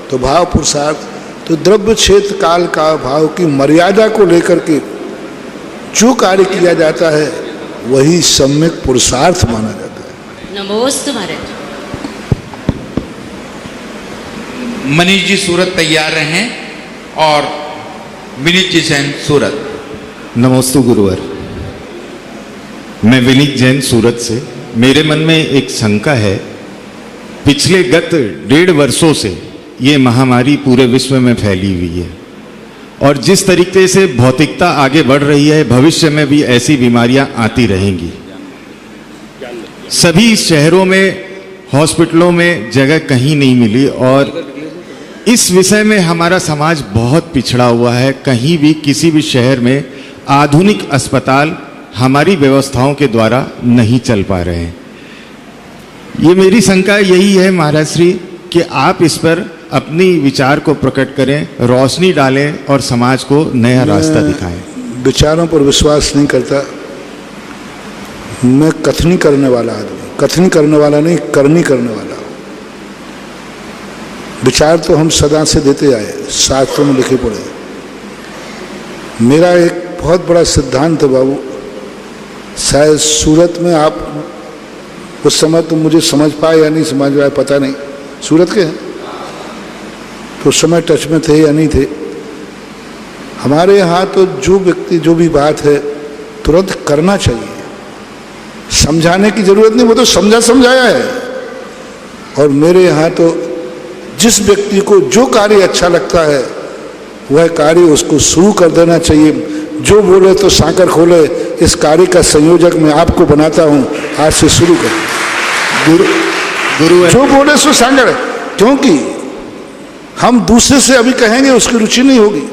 तो भाव पुरुषार्थ। तो द्रव्य, क्षेत्र, काल का भाव की मर्यादा को लेकर के जो कार्य किया जाता है वही सम्यक पुरुषार्थ माना जाता है। नमोस्तु महाराज। मनीष जी सूरत तैयार रहें और विनीत जी जैन सूरत। नमोस्तु गुरुवर। मैं विनीत जैन सूरत से। मेरे मन में एक शंका है। पिछले गत 1.5 वर्षों से ये महामारी पूरे विश्व में फैली हुई है और जिस तरीके से भौतिकता आगे बढ़ रही है, भविष्य में भी ऐसी बीमारियां आती रहेंगी। सभी शहरों में, हॉस्पिटलों में जगह कहीं नहीं मिली और इस विषय में हमारा समाज बहुत पिछड़ा हुआ है। कहीं भी किसी भी शहर में आधुनिक अस्पताल हमारी व्यवस्थाओं के द्वारा नहीं चल पा रहे हैं। ये मेरी शंका यही है महाराज श्री कि आप इस पर अपनी विचार को प्रकट करें, रोशनी डालें और समाज को नया रास्ता दिखाएं। विचारों पर विश्वास नहीं करता। मैं कथनी करने वाला आदमी, कथनी करने वाला नहीं, करनी करने वाला। विचार तो हम सदा से देते आए, शास्त्रों में लिखे पड़े। मेरा एक बहुत बड़ा सिद्धांत है बाबू, शायद सूरत में आप उस समय तो मुझे समझ पाए या नहीं समझ पाए पता नहीं, सूरत के हैं तो उस समय टच में थे या नहीं थे। हमारे यहाँ तो जो व्यक्ति जो भी बात है तुरंत करना चाहिए, समझाने की जरूरत नहीं, वो तो समझाया है। और मेरे यहाँ तो जिस व्यक्ति को जो कार्य अच्छा लगता है वह कार्य उसको शुरू कर देना चाहिए। जो बोले तो सांकर खोले, इस कार्य का संयोजक मैं आपको बनाता हूँ, आज से शुरू कर। गुरु जो बोले सो सांकर, क्योंकि हम दूसरे से अभी कहेंगे उसकी रुचि नहीं होगी।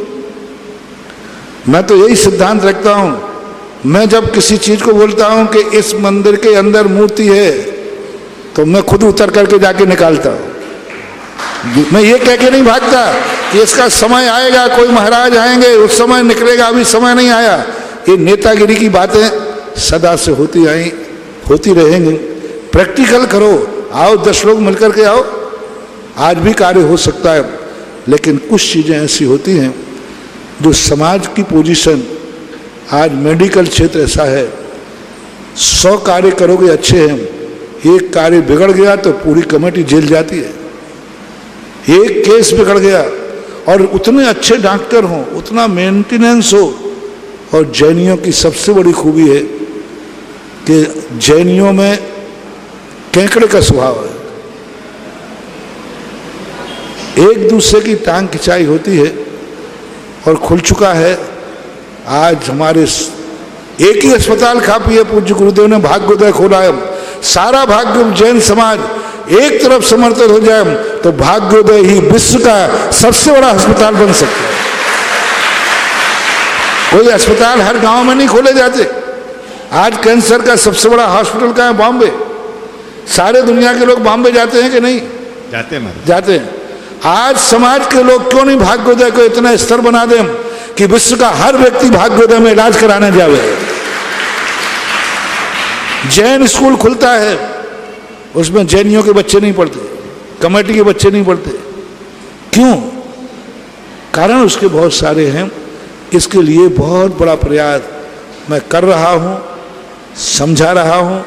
मैं तो यही सिद्धांत रखता हूँ, मैं जब किसी चीज को बोलता हूँ कि इस मंदिर के अंदर मूर्ति है तो मैं खुद उतर करके जाके निकालता हूँ। मैं ये कह के नहीं भागता कि इसका समय आएगा, कोई महाराज आएंगे उस समय निकलेगा, अभी समय नहीं आया। ये नेतागिरी की बातें सदा से होती आई, होती रहेंगी। प्रैक्टिकल करो, आओ 10 लोग मिलकर के आओ, आज भी कार्य हो सकता है। लेकिन कुछ चीज़ें ऐसी होती हैं जो समाज की पोजीशन, आज मेडिकल क्षेत्र ऐसा है, 100 कार्य करोगे अच्छे हैं, एक कार्य बिगड़ गया तो पूरी कमेटी जेल जाती है। एक केस बिगड़ गया और उतने अच्छे डॉक्टर हों, उतना मेंटेनेंस हो। और जैनियों की सबसे बड़ी खूबी है कि जैनियों में केकड़े का स्वभाव है, एक दूसरे की टांग खिंचाई होती है और खुल चुका है। आज हमारे एक ही अस्पताल खापी है, पूज्य गुरुदेव ने भाग्योदय खोला है। सारा भाग्य जैन समाज एक तरफ समर्पित हो जाए तो भाग्योदय ही विश्व का सबसे बड़ा अस्पताल बन सकता है। कोई अस्पताल हर गांव में नहीं खोले जाते। आज कैंसर का सबसे बड़ा हॉस्पिटल कहाँ है? बॉम्बे। सारे दुनिया के लोग बॉम्बे जाते हैं कि नहीं जाते हैं। आज समाज के लोग क्यों नहीं भाग्योदय को इतना स्तर बना दें कि विश्व का हर व्यक्ति भाग्योदय में इलाज कराने जावे। जैन स्कूल खुलता है, उसमें जैनियों के बच्चे नहीं पढ़ते, कमेटी के बच्चे नहीं पढ़ते। क्यों? कारण उसके बहुत सारे हैं। इसके लिए बहुत बड़ा प्रयास मैं कर रहा हूँ, समझा रहा हूँ।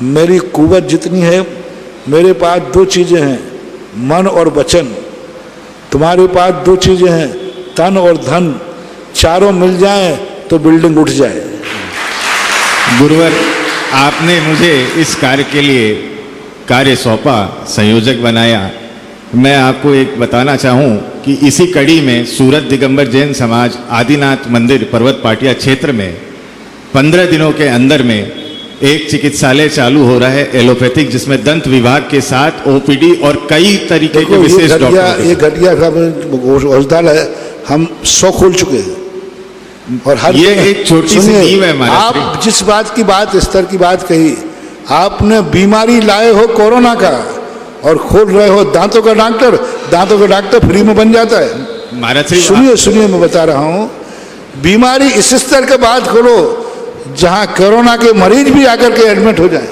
मेरी कुवत जितनी है, मेरे पास 2 चीज़ें हैं, मन और वचन। तुम्हारे पास 2 चीज़ें हैं, तन और धन। चारों मिल जाएं तो बिल्डिंग उठ जाए। गुरुवर, आपने मुझे इस कार्य के लिए कार्य सौंपा, संयोजक बनाया। मैं आपको एक बताना चाहूँ कि इसी कड़ी में सूरत दिगंबर जैन समाज आदिनाथ मंदिर पर्वत पाटिया क्षेत्र में 15 दिनों के अंदर में एक चिकित्सालय चालू हो रहा है एलोपैथिक, जिसमें दंत विभाग के साथ ओपीडी और कई तरीके के विशेष डॉक्टर। ये घटिया अस्पताल है, हम 100 खोल चुके हैं। और हर ये एक छोटी सी नींव है हमारे। आप जिस बात की बात, स्तर की बात कही, आपने बीमारी लाए हो कोरोना का और खोल रहे हो दांतों का डॉक्टर। दांतों का डॉक्टर फ्री में बन जाता है। सुनिए मैं बता रहा हूँ, बीमारी इस स्तर के बाद खोलो जहाँ कोरोना के मरीज भी आकर के एडमिट हो जाए।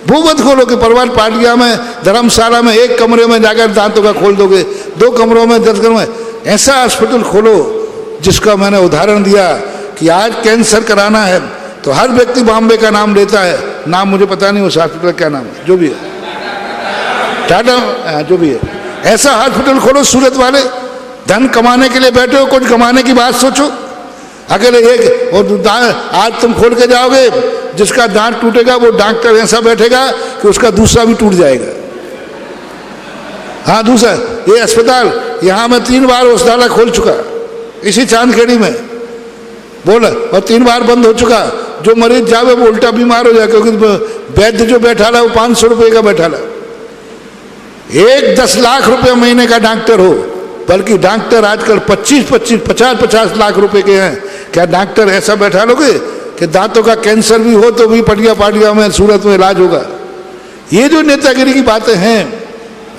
वो मत खोलो कि पर्वत पाटिया में, धर्मशाला में एक कमरे में जाकर दांतों का खोल दोगे, 2 कमरों में 10 कमरों में। ऐसा हॉस्पिटल खोलो जिसका मैंने उदाहरण दिया कि आज कैंसर कराना है तो हर व्यक्ति बॉम्बे का नाम लेता है। नाम मुझे पता नहीं उस हॉस्पिटल क्या नाम है, जो भी है, टाटा जो भी है। ऐसा हॉस्पिटल खोलो सूरत वाले। धन कमाने के लिए बैठे हो, कुछ कमाने की बात सोचो। अगर एक और आज तुम खोल के जाओगे, जिसका दांत टूटेगा वो डॉक्टर ऐसा बैठेगा कि उसका दूसरा भी टूट जाएगा। हाँ, दूसरा ये अस्पताल, यहाँ मैं 3 बार अस्पताल खोल चुका इसी चांदखेड़ी में, बोला, और 3 बार बंद हो चुका। जो मरीज जावे वो उल्टा बीमार हो जाए, क्योंकि वैद्य जो बैठा रहा वो 500 रुपये का बैठा रहा। एक 10 लाख रुपये महीने का डॉक्टर हो, बल्कि डॉक्टर आजकल 50 लाख रुपए के हैं। क्या डॉक्टर ऐसा बैठा लोगे कि दांतों का कैंसर भी हो तो भी पटिया पाटिया में सूरत में इलाज होगा? ये जो नेतागिरी की बातें हैं,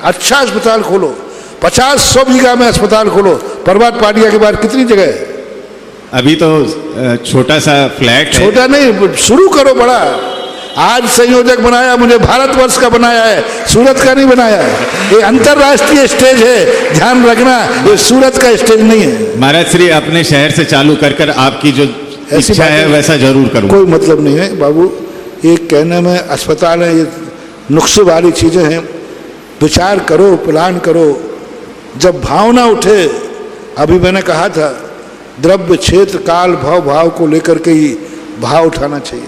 अच्छा अस्पताल खोलो, 50-100 बीघा में अस्पताल खोलो। प्रभात पाटिया के बाद कितनी जगह है? अभी तो छोटा सा फ्लैट है। छोटा नहीं, शुरू करो बड़ा। आज संयोजक बनाया, मुझे भारतवर्ष का बनाया है, सूरत का नहीं बनाया है। ये अंतर्राष्ट्रीय स्टेज है, ध्यान रखना, ये सूरत का स्टेज नहीं है। महाराज श्री अपने शहर से चालू कर आपकी जो इच्छा है वैसा जरूर करूँ। कोई मतलब नहीं है बाबू, ये कहने में अस्पताल है, ये नुक्से वाली चीजें हैं। विचार करो, प्लान करो, जब भावना उठे। अभी मैंने कहा था, द्रव्य क्षेत्र काल भाव को लेकर के ही भाव उठाना चाहिए।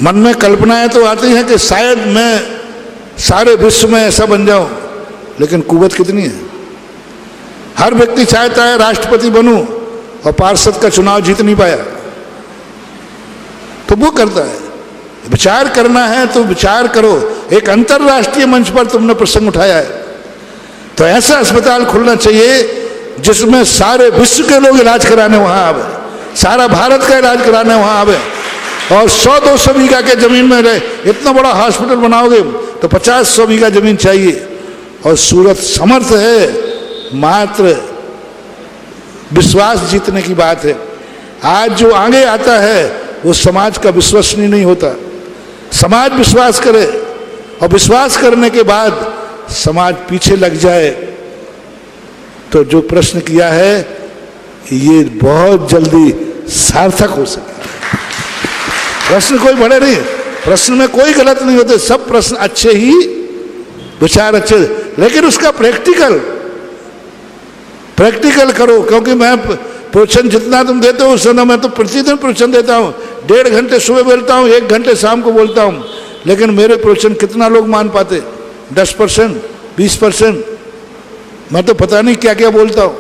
मन में कल्पनाएं तो आती हैं कि शायद मैं सारे विश्व में ऐसा बन जाऊं, लेकिन कुवत कितनी है? हर व्यक्ति चाहता है राष्ट्रपति बनूं और पार्षद का चुनाव जीत नहीं पाया, तो वो करता है। विचार करना है तो विचार करो। एक अंतर्राष्ट्रीय मंच पर तुमने प्रसंग उठाया है, तो ऐसा अस्पताल खुलना चाहिए जिसमें सारे विश्व के लोग इलाज कराने वहां आवे, सारा भारत का इलाज कराने वहां आवे। और 100-200 बीघा के जमीन में रहे। इतना बड़ा हॉस्पिटल बनाओगे तो 50-100 बीघा जमीन चाहिए। और सूरत समर्थ है, मात्र विश्वास जीतने की बात है। आज जो आगे आता है वो समाज का विश्वसनीय नहीं होता। समाज विश्वास करे, और विश्वास करने के बाद समाज पीछे लग जाए, तो जो प्रश्न किया है ये बहुत जल्दी सार्थक हो सके। प्रश्न कोई बड़े नहीं, प्रश्न में कोई गलत नहीं होते, सब प्रश्न अच्छे ही, विचार अच्छे, लेकिन उसका प्रैक्टिकल करो। क्योंकि मैं प्रवचन जितना तुम देते हो उस समय मैं तो प्रतिदिन प्रवचन देता हूँ। 1.5 घंटे सुबह बोलता हूँ, 1 घंटे शाम को बोलता हूँ, लेकिन मेरे प्रवचन कितना लोग मान पाते? 10%, 20%। मैं तो पता नहीं क्या क्या बोलता हूँ।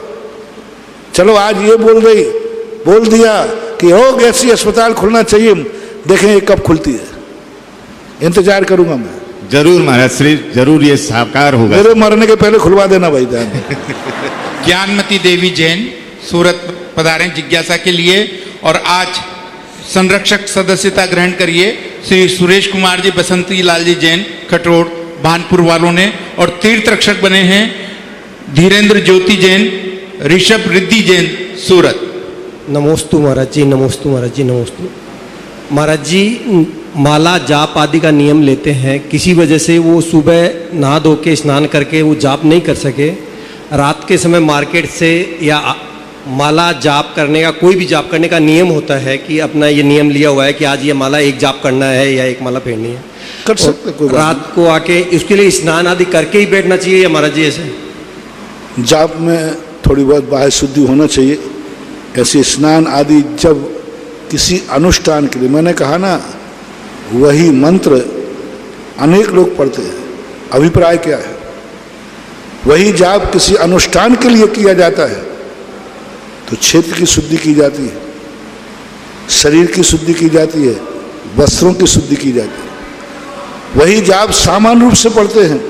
चलो आज ये बोल दिया कि हो ऐसी अस्पताल खुलना चाहिए, देखें ये कब खुलती है, इंतजार करूंगा मैं। जरूर महाराज श्री, जरूर ये साकार होगा। मेरे मरने के पहले खुलवा देना भाई। ज्ञानमती देवी जैन सूरत पधारें जिज्ञासा के लिए, और आज संरक्षक सदस्यता ग्रहण करिए श्री सुरेश कुमार जी, बसंती लाल जी जैन खटोड़ भानपुर वालों ने, और तीर्थ रक्षक बने हैं धीरेन्द्र ज्योति जैन, ऋषभ रिद्धि जैन सूरत। नमोस्तु महाराज जी, नमोस्तु महाराज जी, नमोस्तु महाराज जी। माला जाप आदि का नियम लेते हैं, किसी वजह से वो सुबह नहा धो के स्नान करके वो जाप नहीं कर सके, रात के समय मार्केट से या माला जाप करने का, कोई भी जाप करने का नियम होता है कि अपना ये नियम लिया हुआ है कि आज ये माला एक जाप करना है या एक माला फेरनी है, कर सकते कोई रात को आके इसके लिए स्नान आदि करके ही बैठना चाहिए या महाराज जी ऐसे? जाप में थोड़ी बहुत बाह्य शुद्धि होना चाहिए। ऐसे स्नान आदि जब किसी अनुष्ठान के लिए, मैंने कहा ना, वही मंत्र अनेक लोग पढ़ते हैं, अभिप्राय क्या है? वही जाप किसी अनुष्ठान के लिए किया जाता है तो क्षेत्र की शुद्धि की जाती है, शरीर की शुद्धि की जाती है, वस्त्रों की शुद्धि की जाती है। वही जाप सामान्य रूप से पढ़ते हैं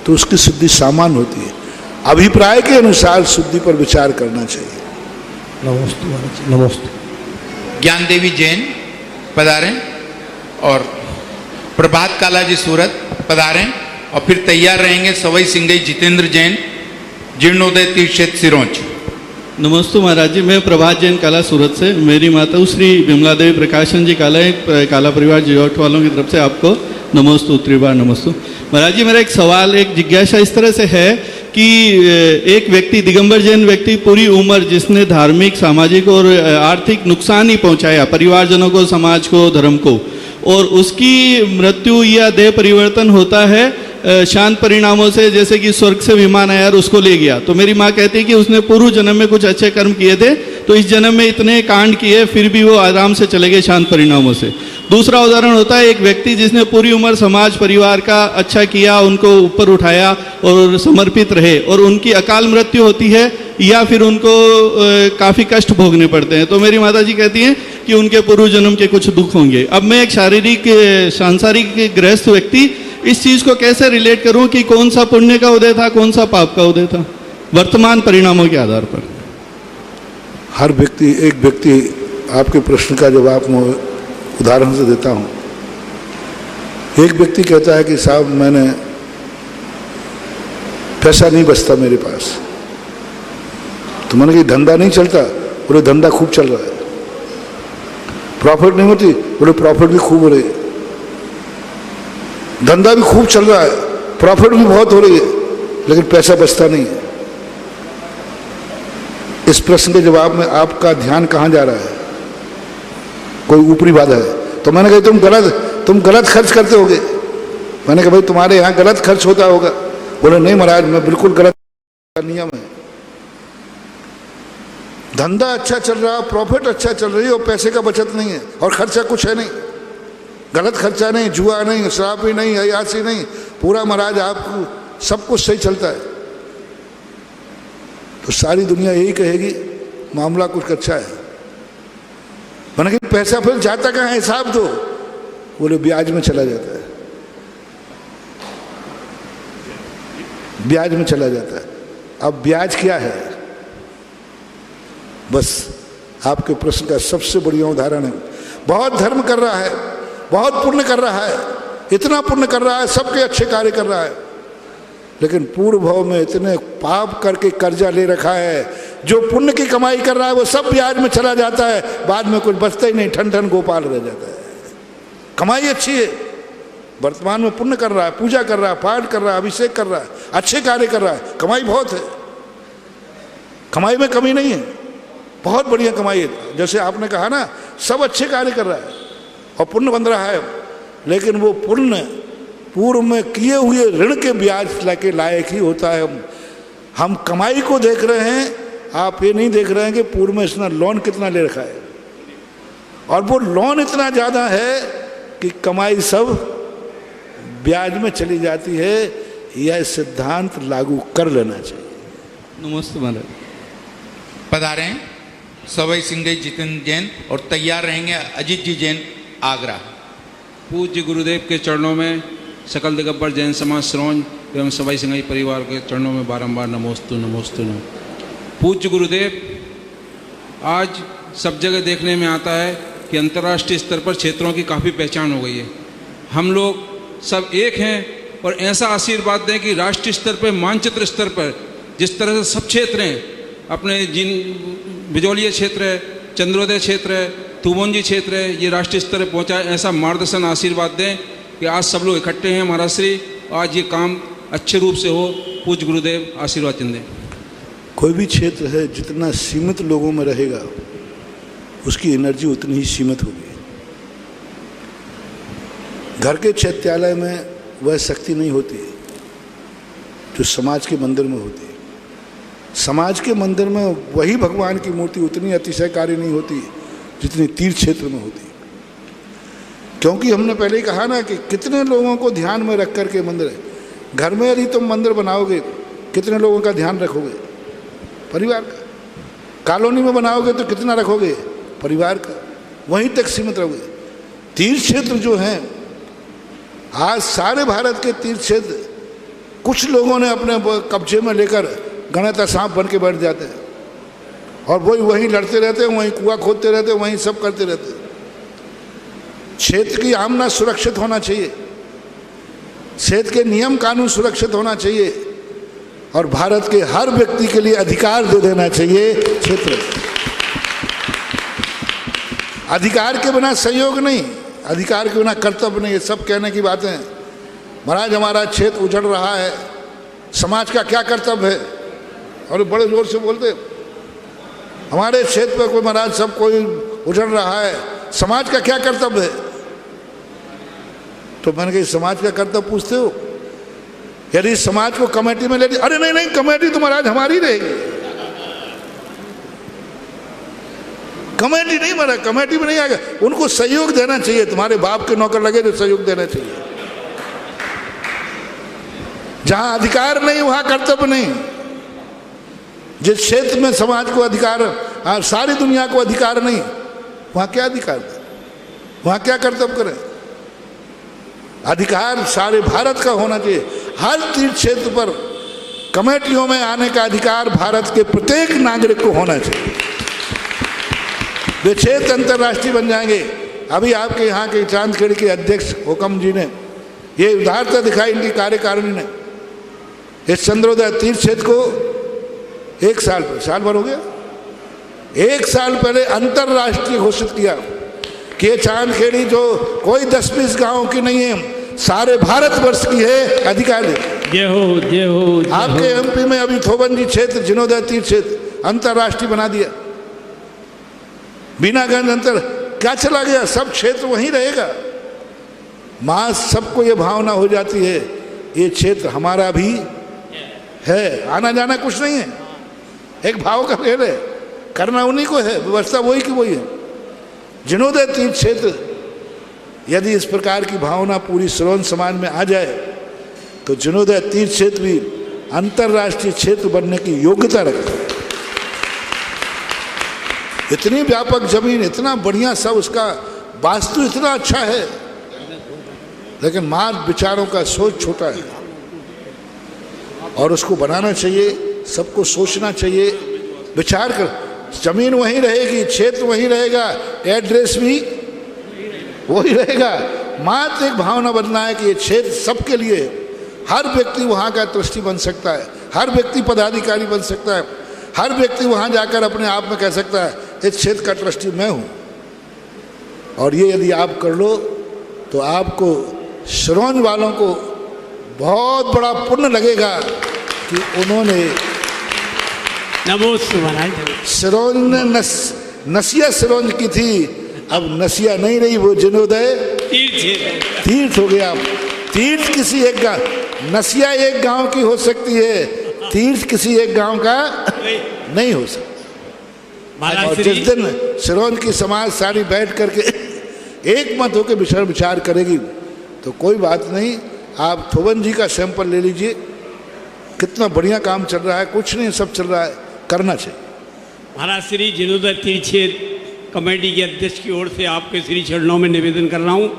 तो उसकी शुद्धि सामान्य होती है। अभिप्राय के अनुसार शुद्धि पर विचार करना चाहिए। नमस्ते महाराज जी, नमस्ते। ज्ञान देवी जैन पधारें, और प्रभात काला जी सूरत पधारें, और फिर तैयार रहेंगे सवई सिंगई जितेंद्र जैन, जीर्णोदय तीर्थ क्षेत्र सिरोंच। नमस्ते महाराज जी, मैं प्रभात जैन काला सूरत से, मेरी माता श्री विमला देवी प्रकाशन जी काला, काला परिवार जियोट वालों की तरफ से आपको नमोस्तु, उत्तरी बार नमोस्तु। महाराज जी, मेरा एक सवाल, एक जिज्ञासा इस तरह से है कि एक व्यक्ति, दिगंबर जैन व्यक्ति, पूरी उम्र जिसने धार्मिक, सामाजिक और आर्थिक नुकसान ही पहुंचाया परिवारजनों को, समाज को, धर्म को, और उसकी मृत्यु या देह परिवर्तन होता है शांत परिणामों से, जैसे कि स्वर्ग से विमान आया और उसको ले गया, तो मेरी माँ कहती है कि उसने पूर्व जन्म में कुछ अच्छे कर्म किए थे तो इस जन्म में इतने कांड किए, फिर भी वो आराम से चले गए शांत परिणामों से। दूसरा उदाहरण होता है एक व्यक्ति जिसने पूरी उम्र समाज परिवार का अच्छा किया, उनको ऊपर उठाया और समर्पित रहे, और उनकी अकाल मृत्यु होती है या फिर उनको काफ़ी कष्ट भोगने पड़ते हैं, तो मेरी माता जी कहती हैं कि उनके पूर्व जन्म के कुछ दुख होंगे। अब मैं एक शारीरिक सांसारिक गृहस्थ व्यक्ति इस चीज़ को कैसे रिलेट करूं कि कौन सा पुण्य का उदय था, कौन सा पाप का उदय था, वर्तमान परिणामों के आधार पर? हर व्यक्ति, एक व्यक्ति, आपके प्रश्न का जवाब मैं उदाहरण से देता हूं। एक व्यक्ति कहता है कि साहब मैंने पैसा नहीं बचता मेरे पास, तो मैंने कहा धंधा नहीं चलता, बोले धंधा खूब चल रहा है। प्रॉफिट नहीं होती, बोले प्रॉफिट भी खूब हो रही है। धंधा भी खूब चल रहा है, प्रॉफिट भी बहुत हो रही है, लेकिन पैसा बचता नहीं है। इस प्रश्न के जवाब में आपका ध्यान कहाँ जा रहा है? कोई ऊपरी बाधा है। तो मैंने कहा तुम गलत खर्च करते होगे। मैंने कहा भाई तुम्हारे यहाँ गलत खर्च होता होगा। बोले नहीं महाराज, मैं बिल्कुल गलत, नियम है। धंधा अच्छा चल रहा है, प्रॉफिट अच्छा चल रही है और पैसे का बचत नहीं है और खर्चा कुछ है नहीं, गलत खर्चा नहीं, जुआ नहीं, शराबी नहीं, अयासी नहीं, पूरा महाराज आपको सब कुछ सही चलता है। तो सारी दुनिया यही कहेगी मामला कुछ अच्छा है। मैंने कहा पैसा फिर जाता कहाँ है, हिसाब दो। बोले ब्याज में चला जाता है, ब्याज में चला जाता है। अब ब्याज क्या है? बस आपके प्रश्न का सबसे बढ़िया उदाहरण है। बहुत धर्म कर रहा है, बहुत पुण्य कर रहा है, इतना पुण्य कर रहा है, सबके अच्छे कार्य कर रहा है, लेकिन पूर्व भाव में इतने पाप करके कर्जा ले रखा है, जो पुण्य की कमाई कर रहा है वो सब ब्याज में चला जाता है, बाद में कुछ बचता ही नहीं, ठन ठन गोपाल रह जाता है। कमाई अच्छी है, वर्तमान में पुण्य कर रहा है, पूजा कर रहा है, पाठ कर रहा है, अभिषेक कर रहा है, अच्छे कार्य कर रहा है, कमाई बहुत है, कमाई में कमी नहीं है, बहुत बढ़िया कमाई है। जैसे आपने कहा ना, सब अच्छे कार्य कर रहा है और पुण्य बन रहा है, लेकिन वो पुण्य पूर्व में किए हुए ऋण के ब्याज के लायक ही होता है। हम कमाई को देख रहे हैं, आप ये नहीं देख रहे हैं कि पूर्व में इसने लोन कितना ले रखा है, और वो लोन इतना ज़्यादा है कि कमाई सब ब्याज में चली जाती है। यह सिद्धांत लागू कर लेना चाहिए। नमस्ते महाराज। पधारे हैं सवई सिंह जितेंद्र जैन और तैयार रहेंगे अजीत जी जैन आगरा। पूज्य गुरुदेव के चरणों में सकल दिगंबर जैन समाज श्रोण एवं सवाई सिंगाई परिवार के चरणों में बारंबार नमोस्तु नमोस्तु नमो। पूज्य गुरुदेव, आज सब जगह देखने में आता है कि अंतर्राष्ट्रीय स्तर पर क्षेत्रों की काफ़ी पहचान हो गई है। हम लोग सब एक हैं और ऐसा आशीर्वाद दें कि राष्ट्रीय स्तर पर, मानचित्र स्तर पर जिस तरह से सब क्षेत्र हैं, अपने जिन बिजौलिया क्षेत्र है, चंद्रोदय क्षेत्र है, तुबोंजी क्षेत्र है, ये राष्ट्रीय स्तर पर पहुँचा, ऐसा मार्गदर्शन आशीर्वाद दें कि आज सब लोग इकट्ठे हैं महाराज श्री, आज ये काम अच्छे रूप से हो। पूज्य गुरुदेव आशीर्वाद दें। कोई भी क्षेत्र है जितना सीमित लोगों में रहेगा उसकी एनर्जी उतनी ही सीमित होगी। घर के चैत्यालय में वह शक्ति नहीं होती जो समाज के मंदिर में होती है। समाज के मंदिर में वही भगवान की मूर्ति उतनी अतिशयकारी नहीं होती जितनी तीर्थ क्षेत्र में होती है। क्योंकि हमने पहले ही कहा ना कि कितने लोगों को ध्यान में रख करके मंदिर है। घर में यदि तुम मंदिर बनाओगे, कितने लोगों का ध्यान रखोगे? परिवार का। कॉलोनी में बनाओगे तो कितना रखोगे? परिवार का। वहीं तक सीमित रहोगे। तीर्थ क्षेत्र जो हैं, आज सारे भारत के तीर्थ क्षेत्र कुछ लोगों ने अपने कब्जे में लेकर गणता सांप बन के बैठ जाते हैं और वहीं लड़ते रहते हैं, वहीं कुआं खोदते रहते हैं, वहीं सब करते रहते हैं। क्षेत्र की आमना सुरक्षित होना चाहिए, क्षेत्र के नियम कानून सुरक्षित होना चाहिए और भारत के हर व्यक्ति के लिए अधिकार दे देना चाहिए क्षेत्र। अधिकार के बिना सहयोग नहीं, अधिकार के बिना कर्तव्य नहीं। ये सब कहने की बातें हैं। महाराज हमारा क्षेत्र उजड़ रहा है, समाज का क्या कर्तव्य है? और बड़े जोर से बोलते हमारे क्षेत्र पर कोई महाराज सब कोई उजड़ रहा है, समाज का क्या कर्तव्य है? तो मैंने कहा समाज का कर्तव्य पूछते हो? यदि समाज को कमेटी में ले ली, अरे नहीं नहीं कमेटी तो महाराज हमारी रहेगी। कमेटी नहीं महाराज, कमेटी में नहीं आएगा। उनको सहयोग देना चाहिए, तुम्हारे बाप के नौकर लगे तो सहयोग देना चाहिए। जहां अधिकार नहीं वहां कर्तव्य नहीं। जिस क्षेत्र में समाज को अधिकार, सारी दुनिया को अधिकार नहीं, वहां क्या अधिकार दें? वहां क्या कर्तव्य करें? अधिकार सारे भारत का होना चाहिए। हर तीर्थ क्षेत्र पर कमेटियों में आने का अधिकार भारत के प्रत्येक नागरिक को होना चाहिए। वे क्षेत्र अंतर्राष्ट्रीय बन जाएंगे। अभी आपके यहाँ के चांदखेड़ी के अध्यक्ष हुकम जी ने ये उदारता दिखाई इनकी कार्यकारिणी ने। इस चंद्रोदय तीर्थ क्षेत्र को एक साल भर हो गया, 1 साल पहले अंतरराष्ट्रीय घोषित किया कि ये चांदखेड़ी जो कोई 10-20 गांव की नहीं है, सारे भारतवर्ष की है अधिकार। जय हो जय हो। आपके एमपी में अभी थोबंजी क्षेत्र, जिनोदय तीर्थ क्षेत्र अंतरराष्ट्रीय बना दिया। बीनागंज अंतर क्या चला गया, सब क्षेत्र वहीं रहेगा। मां सबको ये भावना हो जाती है ये क्षेत्र हमारा भी है, आना जाना कुछ नहीं है, एक भाव का खेल है, करना उन्हीं को है, व्यवस्था वही की वही है। जिनोदय तीर्थ क्षेत्र यदि इस प्रकार की भावना पूरी श्रवण समाज में आ जाए तो जिनोदय तीर्थ क्षेत्र भी अंतरराष्ट्रीय क्षेत्र बनने की योग्यता रखता है। इतनी व्यापक जमीन, इतना बढ़िया सब, उसका वास्तु इतना अच्छा है, लेकिन मार्ग विचारों का सोच छोटा है और उसको बनाना चाहिए, सबको सोचना चाहिए, विचार कर। जमीन वहीं रहेगी, क्षेत्र वहीं रहेगा, एड्रेस भी वही रहेगा, मात्र एक भावना बनना है कि ये क्षेत्र सबके लिए है। हर व्यक्ति वहाँ का ट्रस्टी बन सकता है, हर व्यक्ति पदाधिकारी बन सकता है, हर व्यक्ति वहाँ जाकर अपने आप में कह सकता है इस क्षेत्र का ट्रस्टी मैं हूँ। और ये यदि आप कर लो तो आपको श्रवण वालों को बहुत बड़ा पुण्य लगेगा कि उन्होंने श्रवण ने नसिया श्रवण की थी, अब नसिया नहीं रही, वो जिनोदय तीर्थ हो गया। तीर्थ किसी एक गांव, नसिया एक गांव की हो सकती है, तीर्थ किसी एक गांव का नहीं हो सकता। और जिस दिन श्रवण की समाज सारी बैठ करके एक मत होकर विचार करेगी तो कोई बात नहीं। आप थोबन जी का सैंपल ले लीजिए, कितना बढ़िया काम चल रहा है, कुछ नहीं सब चल रहा है, करना चाहिए। महाराज श्री जिनोदय तीर्थ क्षेत्र कमेटी के अध्यक्ष की ओर से आपके श्री चरणों में निवेदन कर रहा हूँ।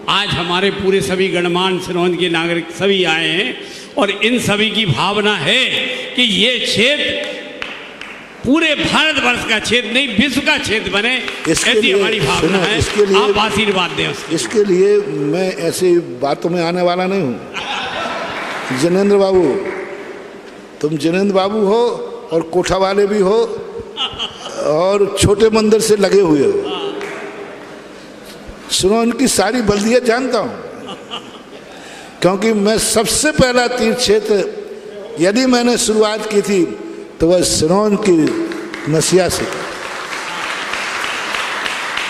आज हमारे पूरे सभी गणमान्य श्रवण के नागरिक सभी आए हैं और इन सभी की भावना है कि ये क्षेत्र पूरे भारतवर्ष का क्षेत्र नहीं, विश्व का क्षेत्र बने, ऐसी हमारी भावना है। आप आशीर्वाद दें उसके। इसके लिए मैं ऐसी बातों में आने वाला नहीं हूँ। जिनेंद्र बाबू, तुम जिनेंद्र बाबू हो और कोठा वाले भी हो और छोटे मंदिर से लगे हुए हो, सुनो उनकी सारी बल्दियाँ जानता हूँ, क्योंकि मैं सबसे पहला तीर्थ क्षेत्र यदि मैंने शुरुआत की थी तो वह सिरोन की नसिया से,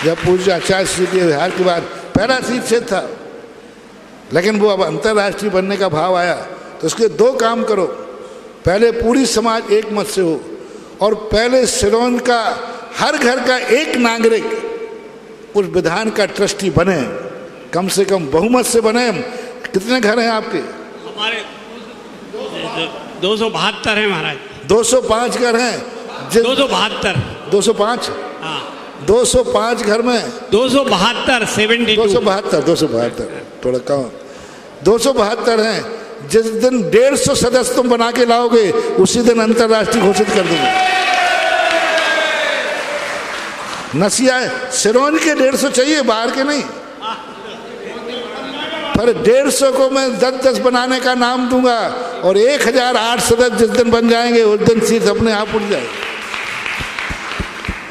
जब पूज्य आचार्य श्री के विहार के बाद पहला तीर्थ क्षेत्र था। लेकिन वो अब अंतर्राष्ट्रीय बनने का भाव आया तो उसके 2 काम करो, पहले पूरी समाज एक मत से हो और पहले सिरोन का हर घर का एक नागरिक उस विधान का ट्रस्टी बने, कम से कम बहुमत से बने। कितने घर हैं आपके? हमारे 272 हैं महाराज। 205 घर हैं। 272 205 205 घर में 272 थोड़ा कम 272 हैं। जिस दिन 150 सदस्य तुम बना के लाओगे उसी दिन अंतर्राष्ट्रीय घोषित कर दूंगा। नसिया सिरोन के 150 चाहिए, बाहर के नहीं, पर 150 को मैं 10-10 बनाने का नाम दूंगा और 1008 सदस्य जिस दिन बन जाएंगे उस दिन सीट अपने आप उठ जाएगी।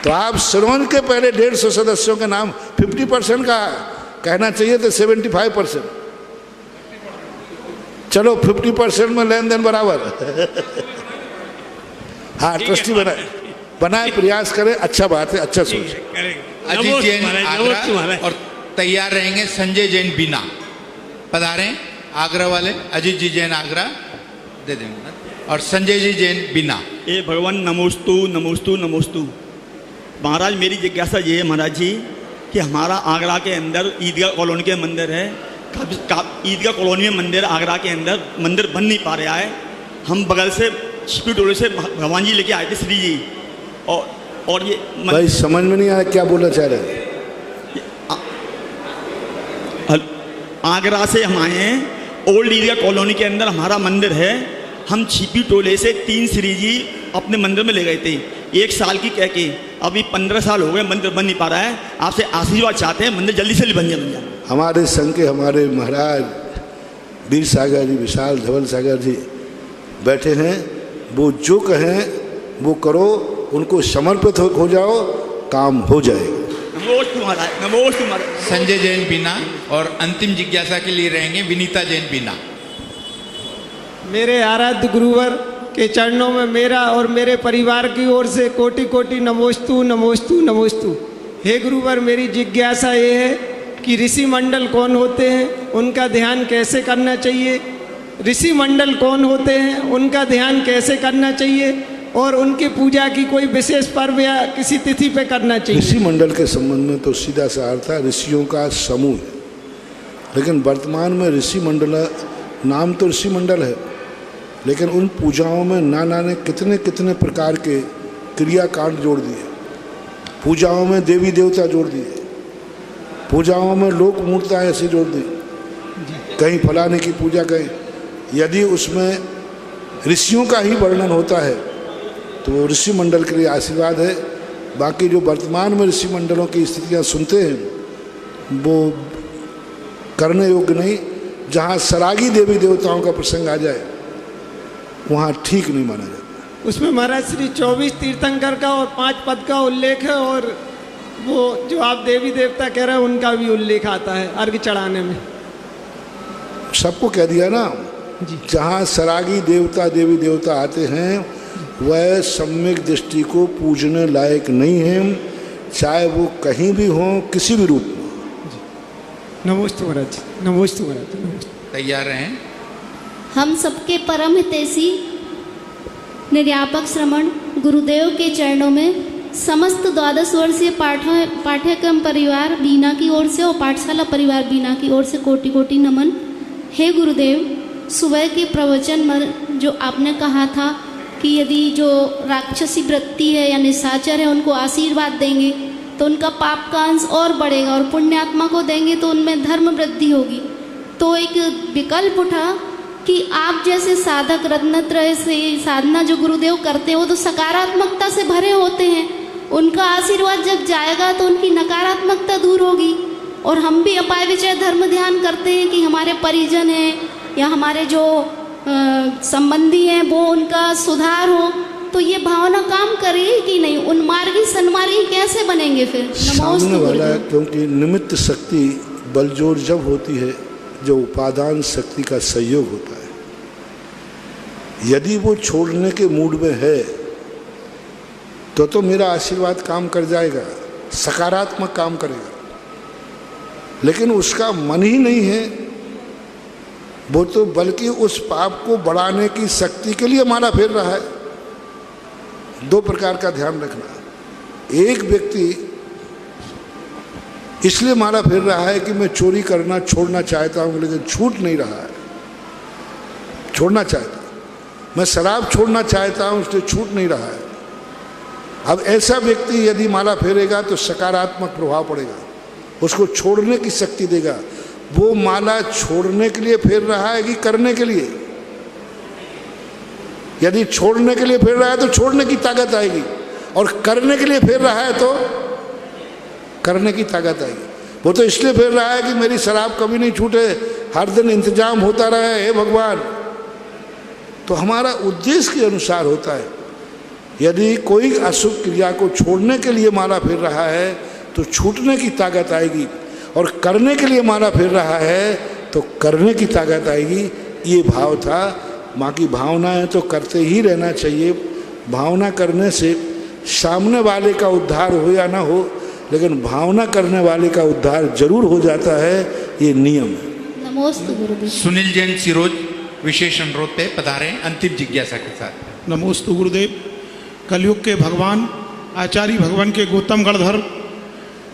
तो आप सिरोन के पहले 150 सदस्यों के नाम 50% का कहना चाहिए तो 75%, चलो 50% में लेन देन बराबर। हाँ, ट्रस्टी बनाए प्रयास करें, अच्छा बात है, अच्छा सोच। अजीत जैन आगरा और तैयार रहेंगे संजय जैन बीना, पधारें आगरा वाले। अजीत जी जैन आगरा दे देंगे और संजय जी जैन बीना। ए भगवान नमोस्तु नमोस्तु नमोस्तु। महाराज मेरी जिज्ञासा ये है महाराज जी कि हमारा आगरा के अंदर ईदगाह कॉलोनी के मंदिर है, ईदगाह कॉलोनी में मंदिर, आगरा के अंदर मंदिर बन नहीं पा रहा है। हम बगल से छिपी डोले से भगवान जी लेके आए थे श्री जी, और ये भाई समझ में नहीं आया क्या बोलना चाह रहे हैं। आगरा से हम आए हैं, ओल्ड ईदगाह कॉलोनी के अंदर हमारा मंदिर है। हम छिपी टोले से 3 श्री जी अपने मंदिर में ले गए थे 1 साल की कह के, अभी 15 साल हो गए, मंदिर बन नहीं पा रहा है। आपसे आशीर्वाद चाहते हैं मंदिर जल्दी से बन जाए। हमारे संघ के हमारे महाराज वीर सागर जी, विशाल धवल सागर जी बैठे हैं, वो जो कहें वो करो, उनको समर्पित हो जाओ, काम हो जाएगा। नमोस्तु महाराज, नमोस्तु महाराज। संजय जैन बीना और अंतिम जिज्ञासा के लिए रहेंगे विनीता जैन बीना। मेरे आराध्य गुरुवर के चरणों में मेरा और मेरे परिवार की ओर से कोटि कोटि नमोस्तु नमोस्तु नमोस्तु। हे गुरुवर, मेरी जिज्ञासा ये है कि ऋषि मंडल कौन होते हैं, उनका ध्यान कैसे करना चाहिए? ऋषि मंडल कौन होते हैं, उनका ध्यान कैसे करना चाहिए? और उनकी पूजा की कोई विशेष पर्व या किसी तिथि पे करना चाहिए? ऋषि मंडल के संबंध में तो सीधा सा अर्थ है ऋषियों का समूह है, लेकिन वर्तमान में ऋषि मंडल नाम तो ऋषि मंडल है, लेकिन उन पूजाओं में नाना ने कितने कितने प्रकार के क्रियाकांड जोड़ दिए। पूजाओं में देवी देवता जोड़ दिए, पूजाओं में लोक मूर्तियाँ ऐसी जोड़ दी, कहीं फलाने की पूजा कहीं। यदि उसमें ऋषियों का ही वर्णन होता है तो वो ऋषि मंडल के लिए आशीर्वाद है। बाकी जो वर्तमान में ऋषि मंडलों की स्थितियाँ सुनते हैं वो करने योग्य नहीं। जहाँ सरागी देवी देवताओं का प्रसंग आ जाए वहाँ ठीक नहीं माना जाता। उसमें महाराज श्री 24 तीर्थंकर का और 5 पद का उल्लेख है, और वो जो आप देवी देवता कह रहे हैं उनका भी उल्लेख आता है अर्घ चढ़ाने में। सबको कह दिया ना, जहाँ सरागी देवता देवी देवता आते हैं वह सम्यक दृष्टि को पूजने लायक नहीं है, चाहे वो कहीं भी हो, किसी भी रूप में। नमोस्तु महाराज, नमोस्तु महाराज। तैयार रहें। हम सबके परम हितैषी निर्यापक श्रमण गुरुदेव के चरणों में समस्त 12 वर्षीय पाठ्यक्रम परिवार बीना की ओर से और पाठशाला परिवार बीना की ओर से कोटि कोटि नमन। हे गुरुदेव, सुबह के प्रवचन में जो आपने कहा था कि यदि जो राक्षसी वृत्ति है या निशाचर है उनको आशीर्वाद देंगे तो उनका पाप का अंश और बढ़ेगा, और पुण्यात्मा को देंगे तो उनमें धर्म वृद्धि होगी। तो एक विकल्प उठा कि आप जैसे साधक रत्नत्रय से साधना जो गुरुदेव करते हैं वो तो सकारात्मकता से भरे होते हैं, उनका आशीर्वाद जब जाएगा तो उनकी नकारात्मकता दूर होगी। और हम भी अपाय विजय धर्म ध्यान करते हैं कि हमारे परिजन हैं या हमारे जो संबंधी हैं वो उनका सुधार हो, तो ये भावना काम करेगी कि नहीं? उन्मार्गी सन्मार्गी कैसे बनेंगे फिर? सामने वाला, क्योंकि निमित्त शक्ति बलजोर जब होती है जो उपादान शक्ति का सहयोग होता है। यदि वो छोड़ने के मूड में है तो मेरा आशीर्वाद काम कर जाएगा, सकारात्मक काम करेगा। लेकिन उसका मन ही नहीं है वो, तो बल्कि उस पाप को बढ़ाने की शक्ति के लिए माला फेर रहा है। 2 प्रकार का ध्यान रखना। एक व्यक्ति इसलिए माला फेर रहा है कि मैं चोरी करना छोड़ना चाहता हूँ, लेकिन छूट नहीं रहा है, छोड़ना चाहता। मैं शराब छोड़ना चाहता हूँ, इसलिए छूट नहीं रहा है। अब ऐसा व्यक्ति यदि माला फेरेगा तो सकारात्मक प्रभाव पड़ेगा, उसको छोड़ने की शक्ति देगा। वो माला छोड़ने के लिए फेर रहा है कि करने के लिए? यदि छोड़ने के लिए फेर रहा है तो छोड़ने की ताकत आएगी, और करने के लिए फेर रहा है तो करने की ताकत आएगी। वो तो इसलिए फेर रहा है कि मेरी शराब कभी नहीं छूटे, हर दिन इंतजाम होता रहे, हे भगवान। तो हमारा उद्देश्य के अनुसार होता है। यदि कोई अशुभ क्रिया को छोड़ने के लिए माला फेर रहा है तो छूटने की ताकत आएगी, और करने के लिए माला फेर रहा है तो करने की ताकत आएगी। ये भाव था। बाकी भावनाएं तो करते ही रहना चाहिए। भावना करने से सामने वाले का उद्धार हो या ना हो, लेकिन भावना करने वाले का उद्धार जरूर हो जाता है, ये नियम है। नमोस्तु गुरुदेव। सुनील जैन सिरोज विशेष अनुरोध पे पधारे अंतिम जिज्ञासा के साथ। नमोस्तु गुरुदेव। कलयुग के भगवान आचार्य भगवान के गौतम गणधर,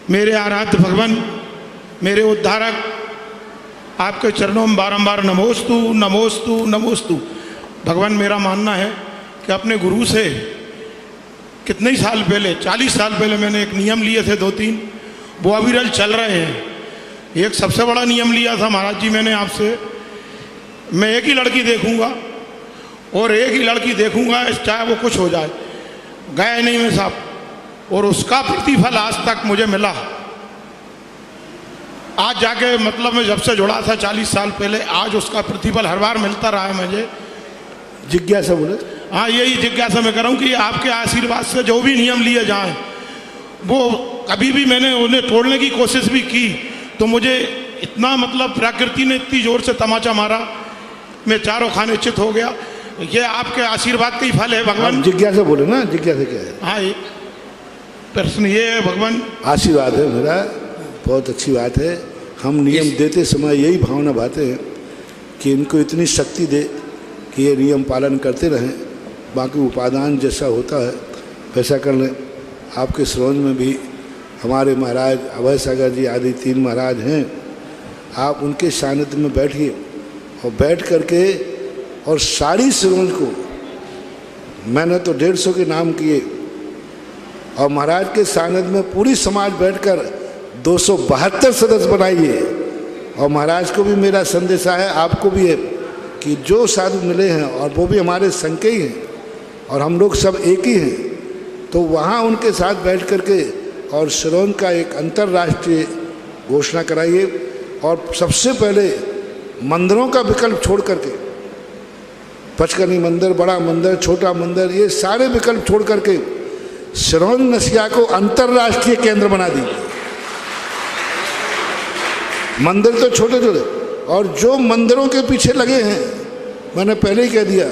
मेरे आराध्य भगवान, मेरे उद्धारक, आपके चरणों में बारंबार नमोस्तु नमोस्तु नमोस्तु। भगवान, मेरा मानना है कि अपने गुरु से कितने ही साल पहले, 40 साल पहले मैंने एक नियम लिए थे 2-3, वो अविरल चल रहे हैं। एक सबसे बड़ा नियम लिया था महाराज जी मैंने आपसे, मैं एक ही लड़की देखूंगा और एक ही लड़की देखूंगा, चाहे वो कुछ हो जाए, गए नहीं मैं साहब। और उसका प्रतिफल आज तक मुझे मिला। आज जाके मतलब मैं जब से जुड़ा था 40 साल पहले, आज उसका प्रतिफल हर बार मिलता रहा है मुझे। जिज्ञासा बोले। हाँ, यही जिज्ञासा मैं करूँ कि आपके आशीर्वाद से जो भी नियम लिए जाएं, वो कभी भी मैंने उन्हें तोड़ने की कोशिश भी की तो मुझे इतना मतलब प्रकृति ने इतनी जोर से तमाचा मारा, मैं चारों खाने चित हो गया। ये आपके आशीर्वाद का ही फल है भगवान। जिज्ञासा बोले ना, जिज्ञासा क्या है? हाँ, ये प्रश्न ये है भगवान। आशीर्वाद है मेरा, बहुत अच्छी बात है। हम नियम देते समय यही भावना भाते हैं कि इनको इतनी शक्ति दे कि ये नियम पालन करते रहें, बाकी उपादान जैसा होता है वैसा कर लें। आपके श्रोण में भी हमारे महाराज अभय सागर जी आदि 3 महाराज हैं। आप उनके सानिध्य में बैठिए और बैठ करके और सारी श्रोण को, मैंने तो 150 के नाम किए, और महाराज के सानिध्य में पूरी समाज बैठकर 272 सदस्य बनाइए। और महाराज को भी मेरा संदेशा है, आपको भी है, कि जो साधु मिले हैं और वो भी हमारे संघ के ही हैं और हम लोग सब एक ही हैं, तो वहाँ उनके साथ बैठ करके और श्रवण का एक अंतर्राष्ट्रीय घोषणा कराइए। और सबसे पहले मंदिरों का विकल्प छोड़ करके, पचकनी मंदिर, बड़ा मंदिर, छोटा मंदिर, ये सारे विकल्प छोड़ करके श्रवण नसिया को अंतर्राष्ट्रीय केंद्र बना दीजिए। मंदिर तो छोटे छोटे, और जो मंदिरों के पीछे लगे हैं, मैंने पहले ही कह दिया,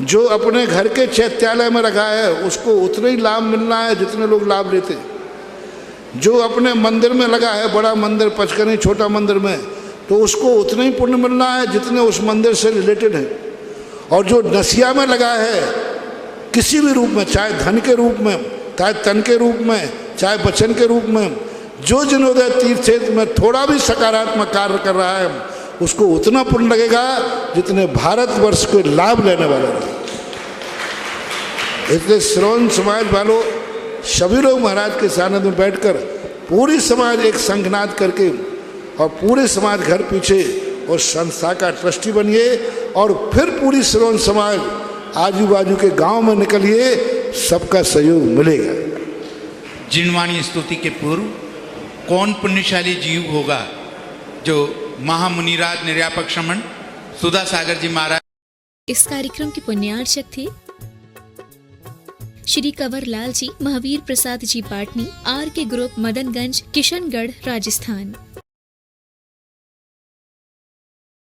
जो अपने घर के चैत्यालय में रखा है उसको उतना ही लाभ मिलना है जितने लोग लाभ लेते हैं। जो अपने मंदिर में लगा है, बड़ा मंदिर, पचकनी, छोटा मंदिर में, तो उसको उतना ही पुण्य मिलना है जितने उस मंदिर से रिलेटेड हैं। और जो नसिया में लगा है किसी भी रूप में, चाहे धन के रूप में, चाहे तन के रूप में, चाहे वचन के रूप में, जो जिनोदय तीर्थ क्षेत्र में थोड़ा भी सकारात्मक कार्य कर रहा है उसको उतना पुण्य लगेगा जितने भारतवर्ष को लाभ लेने वाले हैं। इसलिए श्रवण समाज वालों सभी लोग महाराज के सानिध्य में बैठकर पूरी समाज एक संघनाद करके और पूरे समाज घर पीछे उस संस्था का ट्रस्टी बनिए और फिर पूरी श्रवण समाज आजू बाजू के गांव में निकलिए, सबका सहयोग मिलेगा। जिनवाणी स्तुति के पूर्व कौन पुण्यशाली जीव होगा जो महामुनिराज निर्यापक श्रमण सुधा सागर जी महाराज। इस कार्यक्रम के पुण्यार्चक थे श्री कंवर लाल जी, महावीर प्रसाद जी पाटनी, आर के ग्रुप, मदनगंज, किशनगढ़, राजस्थान।